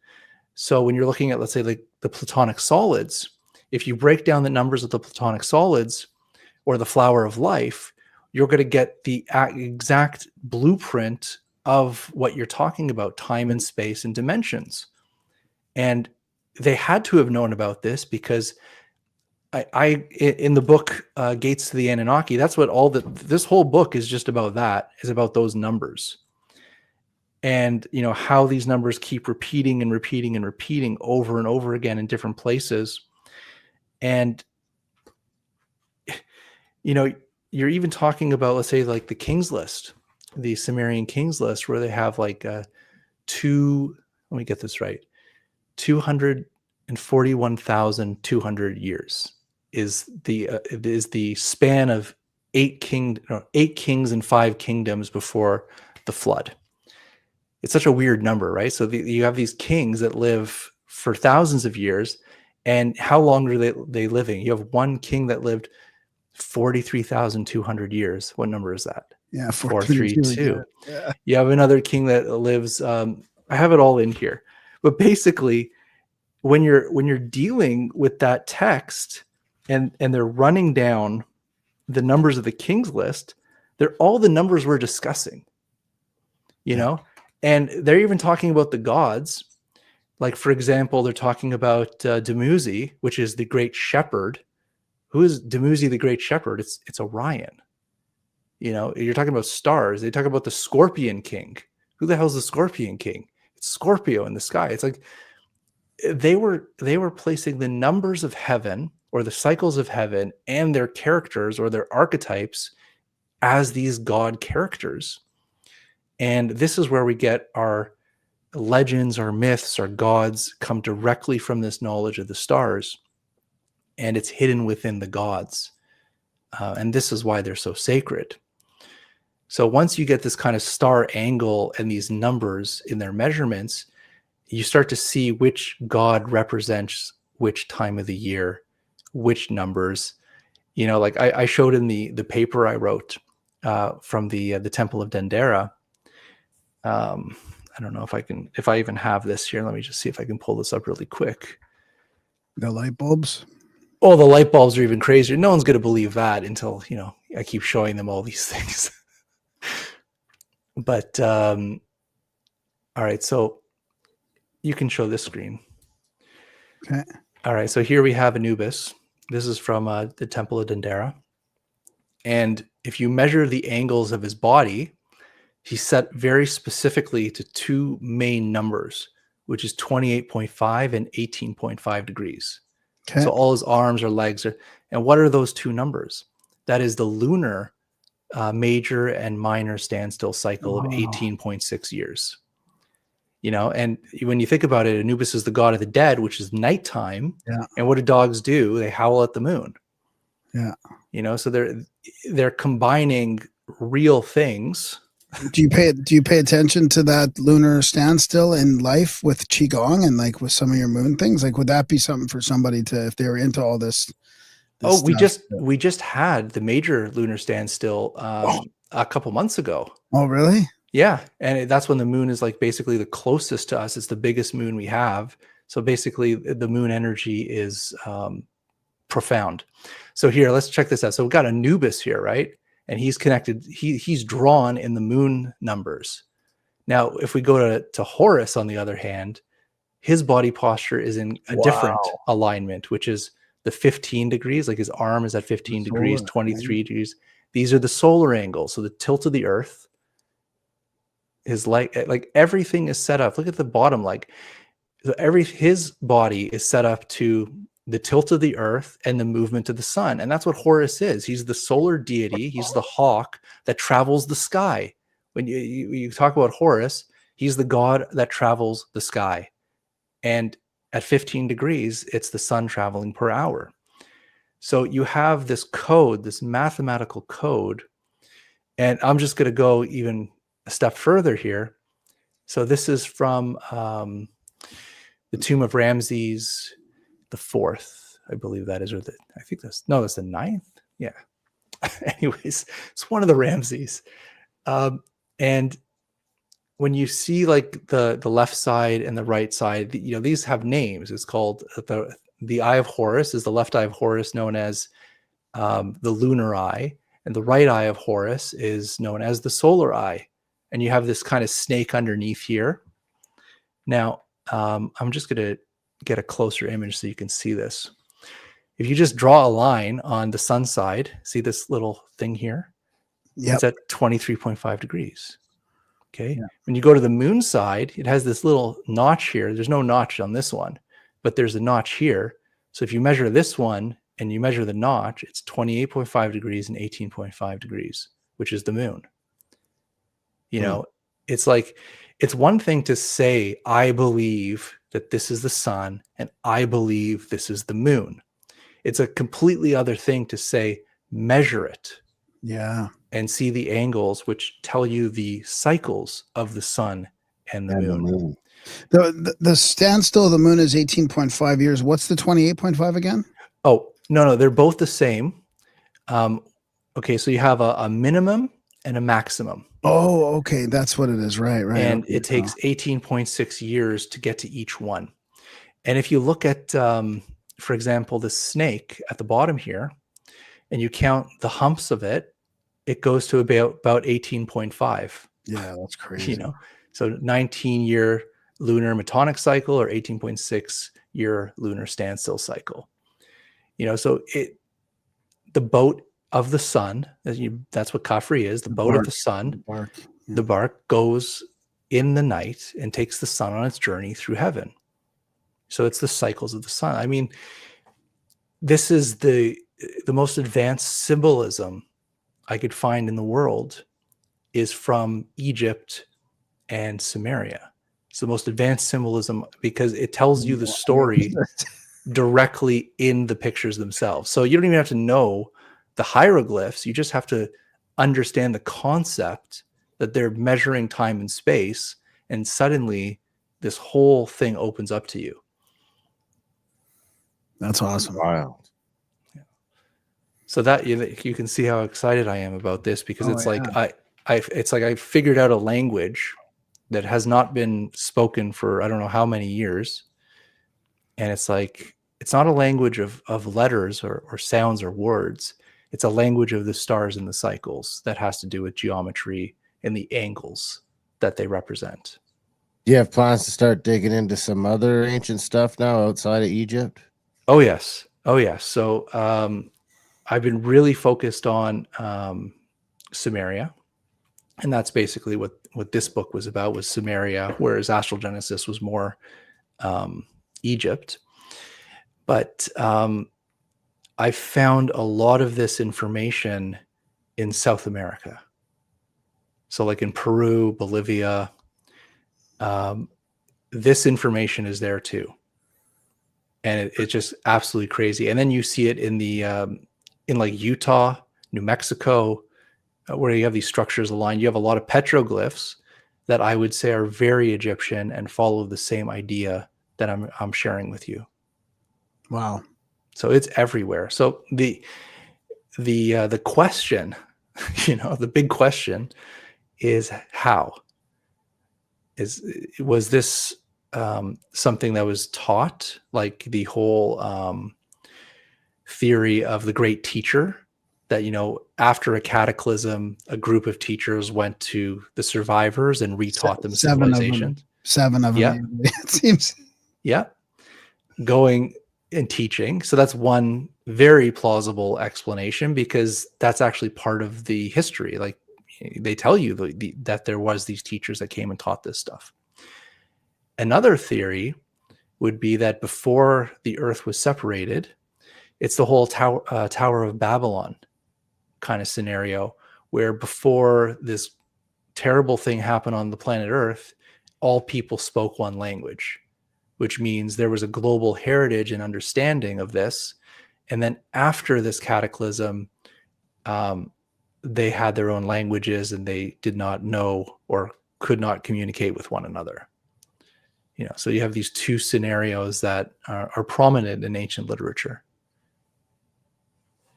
So when you're looking at, let's say, like the Platonic solids, if you break down the numbers of the Platonic solids or the flower of life, you're going to get the exact blueprint of what you're talking about, time and space and dimensions. And they had to have known about this, because I in the book Gates to the Anunnaki, that's what this whole book is just about. That is about those numbers, and how these numbers keep repeating and repeating and repeating over and over again in different places. And you're even talking about, let's say, like the King's List, the Sumerian King's List, where they have like let me get this right, 241,200 years is the span of 8 kings and 5 kingdoms before the flood. It's such a weird number, right? So you have these kings that live for thousands of years, and how long are they living? You have one king that lived 43,200 years. What number is that? Yeah, 432. Yeah. You have another king that lives. I have it all in here, but basically, when you're dealing with that text, and they're running down the numbers of the King's List, they're all the numbers we're discussing. And they're even talking about the gods. Like, for example, they're talking about Dumuzi, which is the great shepherd. Who is Dumuzi, the great shepherd? It's Orion. You're talking about stars. They talk about the Scorpion King. Who the hell's the Scorpion King? It's Scorpio in the sky. It's like they were placing the numbers of heaven, or the cycles of heaven, and their characters or their archetypes as these god characters. And this is where we get our legends, our myths, our gods come directly from this knowledge of the stars, and it's hidden within the gods. And this is why they're so sacred. So once you get this kind of star angle and these numbers in their measurements, you start to see which god represents which time of the year, which numbers. Like I showed in the paper I wrote from the Temple of Dendera. I don't know if I even have this here. Let me just see if I can pull this up really quick. The light bulbs. Oh, the light bulbs are even crazier. No one's going to believe that until, I keep showing them all these things. But, all right. So you can show this screen. Okay. All right. So here we have Anubis. This is from the Temple of Dendera. And if you measure the angles of his body, he's set very specifically to 2 main numbers, which is 28.5 and 18.5 degrees. Okay. So all his arms or legs are, and what are those 2 numbers? That is the lunar major and minor standstill cycle of 18.6 years. And when you think about it, Anubis is the god of the dead, which is nighttime. Yeah. And what do dogs do? They howl at the moon. Yeah. So they're combining real things. Do you pay attention to that lunar standstill in life with qigong and like with some of your moon things? Like, would that be something for somebody to, if they were into all this? Oh, we just had the major lunar standstill a couple months ago. Oh, really? Yeah, and that's when the moon is like basically the closest to us. It's the biggest moon we have. So basically, the moon energy is profound. So here, let's check this out. So we've got Anubis here, right? And he's connected. He's drawn in the moon numbers. Now, if we go to Horus, on the other hand, his body posture is in a different alignment, which is the 15 degrees. Like his arm is at 15 degrees, 23 degrees. These are the solar angles. So the tilt of the earth is like everything is set up. Look at the bottom. Like his body is set up to the tilt of the earth and the movement of the sun. And that's what Horus is. He's the solar deity. He's the hawk that travels the sky. When you talk about Horus, he's the god that travels the sky. And at 15 degrees, it's the sun traveling per hour. So you have this code, this mathematical code. And I'm just going to go even a step further here. So this is from the tomb of Ramses the fourth, I believe that is, that's the ninth. Yeah. Anyways, it's one of the Ramses. And when you see like the left side and the right side, these have names. It's called the eye of Horus is the left eye of Horus, known as the lunar eye, and the right eye of Horus is known as the solar eye. And you have this kind of snake underneath here. Now, I'm just going to get a closer image so you can see this. If you just draw a line on the sun side, see this little thing here? Yeah. It's at 23.5 degrees. Okay. Yeah. When you go to the moon side, it has this little notch here. There's no notch on this one, but there's a notch here. So if you measure this one and you measure the notch, it's 28.5 degrees and 18.5 degrees, which is the moon. It's like, it's one thing to say, I believe that this is the sun and I believe this is the moon. It's a completely other thing to say, measure it. Yeah. And see the angles, which tell you the cycles of the sun and the moon. The standstill of the moon is 18.5 years. What's the 28.5 again? Oh, no, they're both the same. Okay, so you have a minimum and a maximum. Oh, okay. That's what it is. Right. And okay. It takes 18.6 years to get to each one. And if you look at, for example, the snake at the bottom here, and you count the humps of it, it goes to about 18.5. Yeah, that's crazy. So 19-year lunar metonic cycle or 18.6-year lunar standstill cycle. So the boat of the sun, that's what Khafre is, the boat of the sun, the bark goes in the night and takes the sun on its journey through heaven. So it's the cycles of the sun. I mean, this is the most advanced symbolism I could find in the world is from Egypt and Sumeria. It's the most advanced symbolism because it tells you the story directly in the pictures themselves. So you don't even have to know the hieroglyphs. You just have to understand the concept that they're measuring time and space, and suddenly this whole thing opens up to you. That's awesome. Wow. So that you can see how excited I am about this, because it's like I figured out a language that has not been spoken for I don't know how many years, and it's like it's not a language of letters or sounds or words. It's a language of the stars and the cycles that has to do with geometry and the angles that they represent. Do you have plans to start digging into some other ancient stuff now outside of Egypt? Oh yes. So I've been really focused on Sumeria, and that's basically what this book was about, was Sumeria, whereas Astral Genesis was more Egypt. But I found a lot of this information in South America. So like in Peru, Bolivia, this information is there too. And it's just absolutely crazy. And then you see it in the in like Utah, New Mexico, where you have these structures aligned. You have a lot of petroglyphs that I would say are very Egyptian and follow the same idea that I'm sharing with you. Wow. So it's everywhere. So the question, the big question is how was this something that was taught, like the whole theory of the great teacher, that after a cataclysm, a group of teachers went to the survivors and retaught them civilization. Seven of them. Yeah. It seems. Yeah. Going and teaching. So that's one very plausible explanation, because that's actually part of the history. Like, they tell you that there was these teachers that came and taught this stuff. Another theory would be that before the earth was separated, it's the whole Tower of Babylon kind of scenario, where before this terrible thing happened on the planet Earth, all people spoke one language, which means there was a global heritage and understanding of this. And then after this cataclysm, they had their own languages, and they did not know or could not communicate with one another. So you have these two scenarios that are prominent in ancient literature.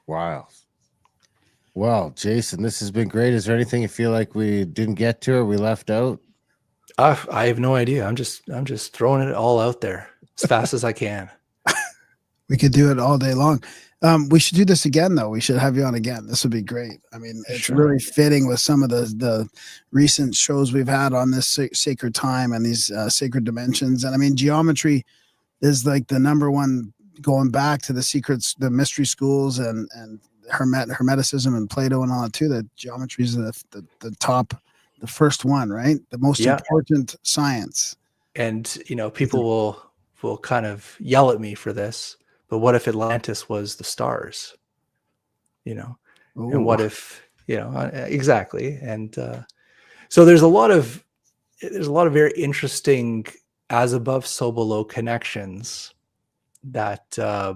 Wow. Well, Jason, this has been great. Is there anything you feel like we didn't get to or we left out? I have no idea. I'm just throwing it all out there as fast as I can. We could do it all day long. We should do this again, though. We should have you on again. This would be great. I mean, it's really fitting with some of the recent shows we've had on this sacred time and these sacred dimensions. And I mean, geometry is like the number one, going back to the secrets, the mystery schools, and Hermeticism and Plato and all that too. That geometry is the top, the first one, right? The most important science. And people will kind of yell at me for this, but what if Atlantis was the stars? And what if exactly? And so there's a lot of very interesting as above, so below connections that are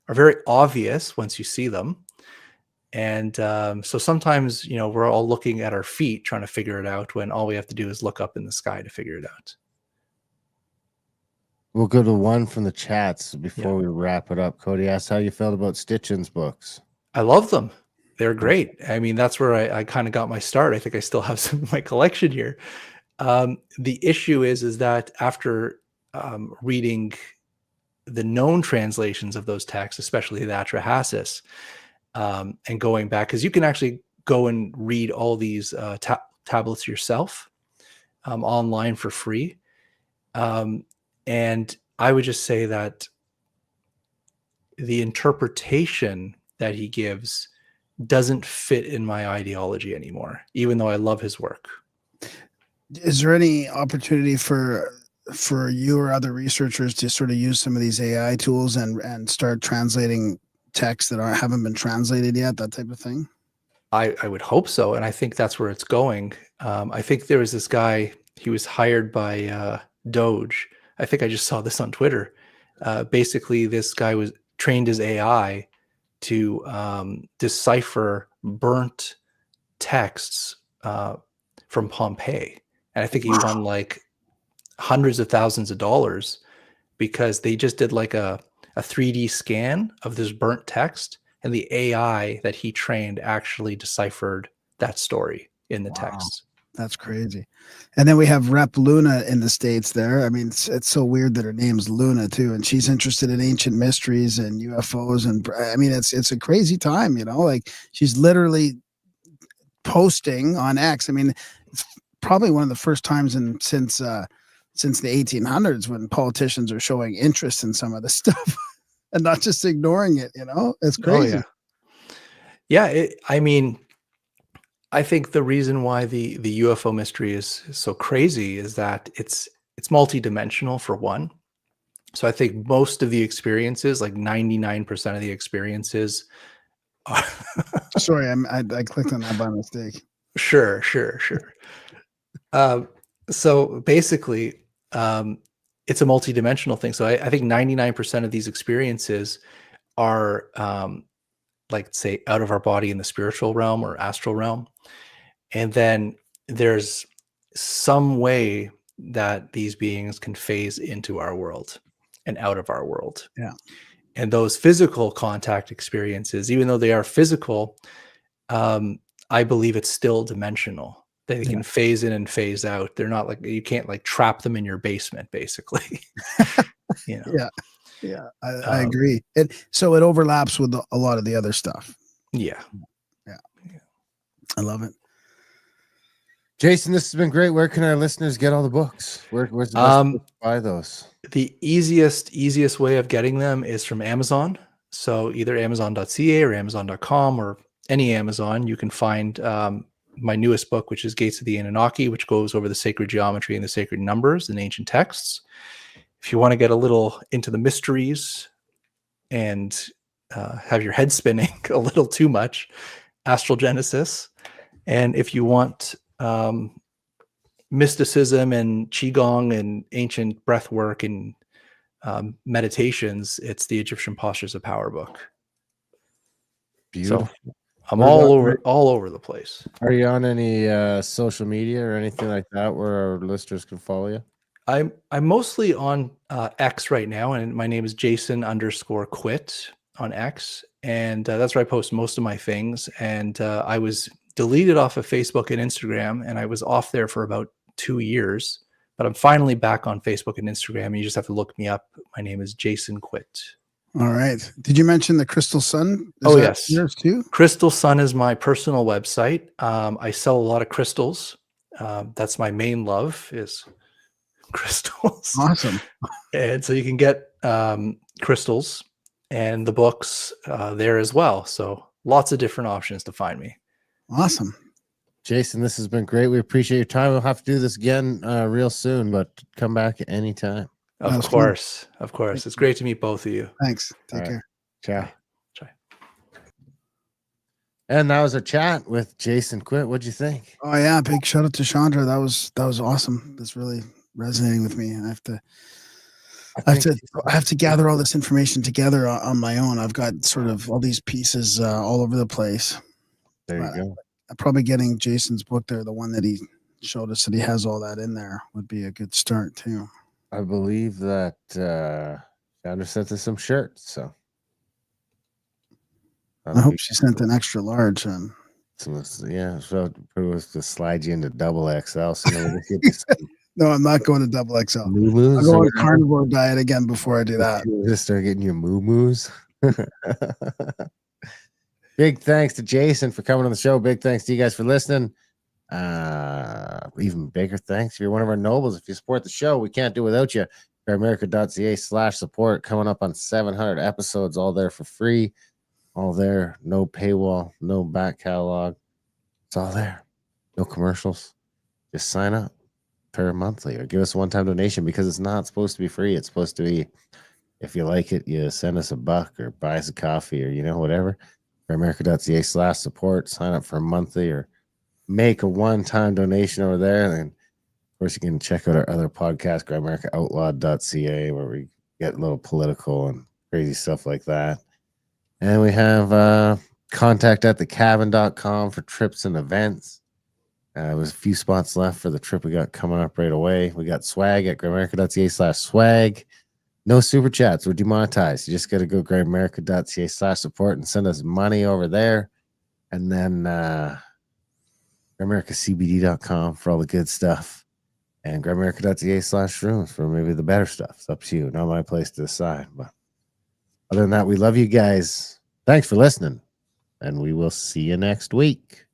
very obvious once you see them. And so sometimes, we're all looking at our feet trying to figure it out, when all we have to do is look up in the sky to figure it out. We'll go to one from the chats before we wrap it up. Cody asked how you felt about Stitchin's books. I love them. They're great. I mean, that's where I kind of got my start. I think I still have some in my collection here. The issue is that after reading the known translations of those texts, especially the Atrahasis, and going back, because you can actually go and read all these tablets yourself online for free. And I would just say that the interpretation that he gives doesn't fit in my ideology anymore, even though I love his work. Is there any opportunity for you or other researchers to sort of use some of these AI tools and start translating texts that haven't been translated yet, that type of thing? I would hope so, and I think that's where it's going. I think there was this guy, he was hired by Doge. I think I just saw this on Twitter. Basically, this guy was trained his AI to decipher burnt texts from Pompeii. And I think he won like hundreds of thousands of dollars, because they just did like a 3D scan of this burnt text, and the AI that he trained actually deciphered that story in the text. That's crazy. And then we have Rep Luna in the States there. I mean, it's so weird that her name's Luna too. And she's interested in ancient mysteries and UFOs. And I mean, it's a crazy time, like she's literally posting on X. I mean, it's probably one of the first times since the 1800s when politicians are showing interest in some of this stuff and not just ignoring it, it's crazy. Oh, yeah. I mean, I think the reason why the UFO mystery is so crazy is that it's multidimensional, for one. So I think most of the experiences, like 99% of the experiences are Sorry, I clicked on that by mistake. Sure. So basically, it's a multi-dimensional thing. So I think 99% of these experiences are like, say, out of our body in the spiritual realm or astral realm. And then there's some way that these beings can phase into our world and out of our world. Yeah. And those physical contact experiences, even though they are physical, I believe it's still dimensional. They can phase in and phase out. They're not like, you can't like trap them in your basement, basically. You know? Yeah. Yeah. I agree. So it overlaps with a lot of the other stuff. Yeah. Yeah. I love it. Jason, this has been great. Where can our listeners get all the books? Where's the best place to buy those? The easiest way of getting them is from Amazon. So either amazon.ca or amazon.com or any Amazon, you can find my newest book, which is Gates of the Anunnaki, which goes over the sacred geometry and the sacred numbers in ancient texts. If you want to get a little into the mysteries and have your head spinning a little too much, Astral Genesis. And if you want mysticism and qigong and ancient breath work and meditations, it's the Egyptian Postures of Power book. Beautiful. So I'm all over the place. Are you on any social media or anything like that where our listeners can follow you? I'm mostly on X right now, and my name is Jason_Quitt on X, and that's where I post most of my things. And I was deleted off of Facebook and Instagram, and I was off there for about 2 years, but I'm finally back on Facebook and Instagram, and you just have to look me up. My name is Jason Quitt. All right. Did you mention the Crystal Sun? Yes. Yours too? Crystal Sun is my personal website. I sell a lot of crystals. That's my main love, is crystals. Awesome. And so you can get crystals and the books there as well. So lots of different options to find me. Awesome. Jason, this has been great. We appreciate your time. We'll have to do this again real soon, but come back at any time. Of course. It's great to meet both of you. Thanks. Take care. Ciao. Ciao. And that was a chat with Jason Quitt. What'd you think? Oh yeah, big shout out to Chandra. That was awesome. That's really resonating with me. I have to gather all this information together on my own. I've got sort of all these pieces all over the place. There you go. Probably getting Jason's book there, the one that he showed us that he has all that in there, would be a good start too. I believe that Chandra sent us some shirts, so I hope she sent an extra large. So it was to slide you into double XL. So we'll get you some. No, I'm not going to double XL. Moo-moos, I'll go on a carnivore diet again before I do that. Just start getting your moo-moos. Big thanks to Jason for coming on the show. Big thanks to you guys for listening. Even bigger thanks if you're one of our nobles. If you support the show, we can't do without you. America.ca/support, coming up on 700 episodes, all there for free. All there, no paywall, no back catalog. It's all there. No commercials. Just sign up per monthly or give us a one-time donation, because it's not supposed to be free. It's supposed to be, if you like it, you send us $1 or buy us a coffee or whatever. America.ca/support, sign up for a monthly or make a one-time donation over there. And of course, you can check out our other podcast, GrimericaOutlawed.ca, where we get a little political and crazy stuff like that. And we have contact@thecabin.com for trips and events. There was a few spots left for the trip we got coming up right away. We got swag at grimerica.ca/swag. No super chats. We're demonetized. You just got to go grimerica.ca/support and send us money over there. And then grimericacbd.com for all the good stuff. And grimerica.ca/shrooms for maybe the better stuff. It's up to you. Not my place to decide. But other than that, we love you guys. Thanks for listening. And we will see you next week.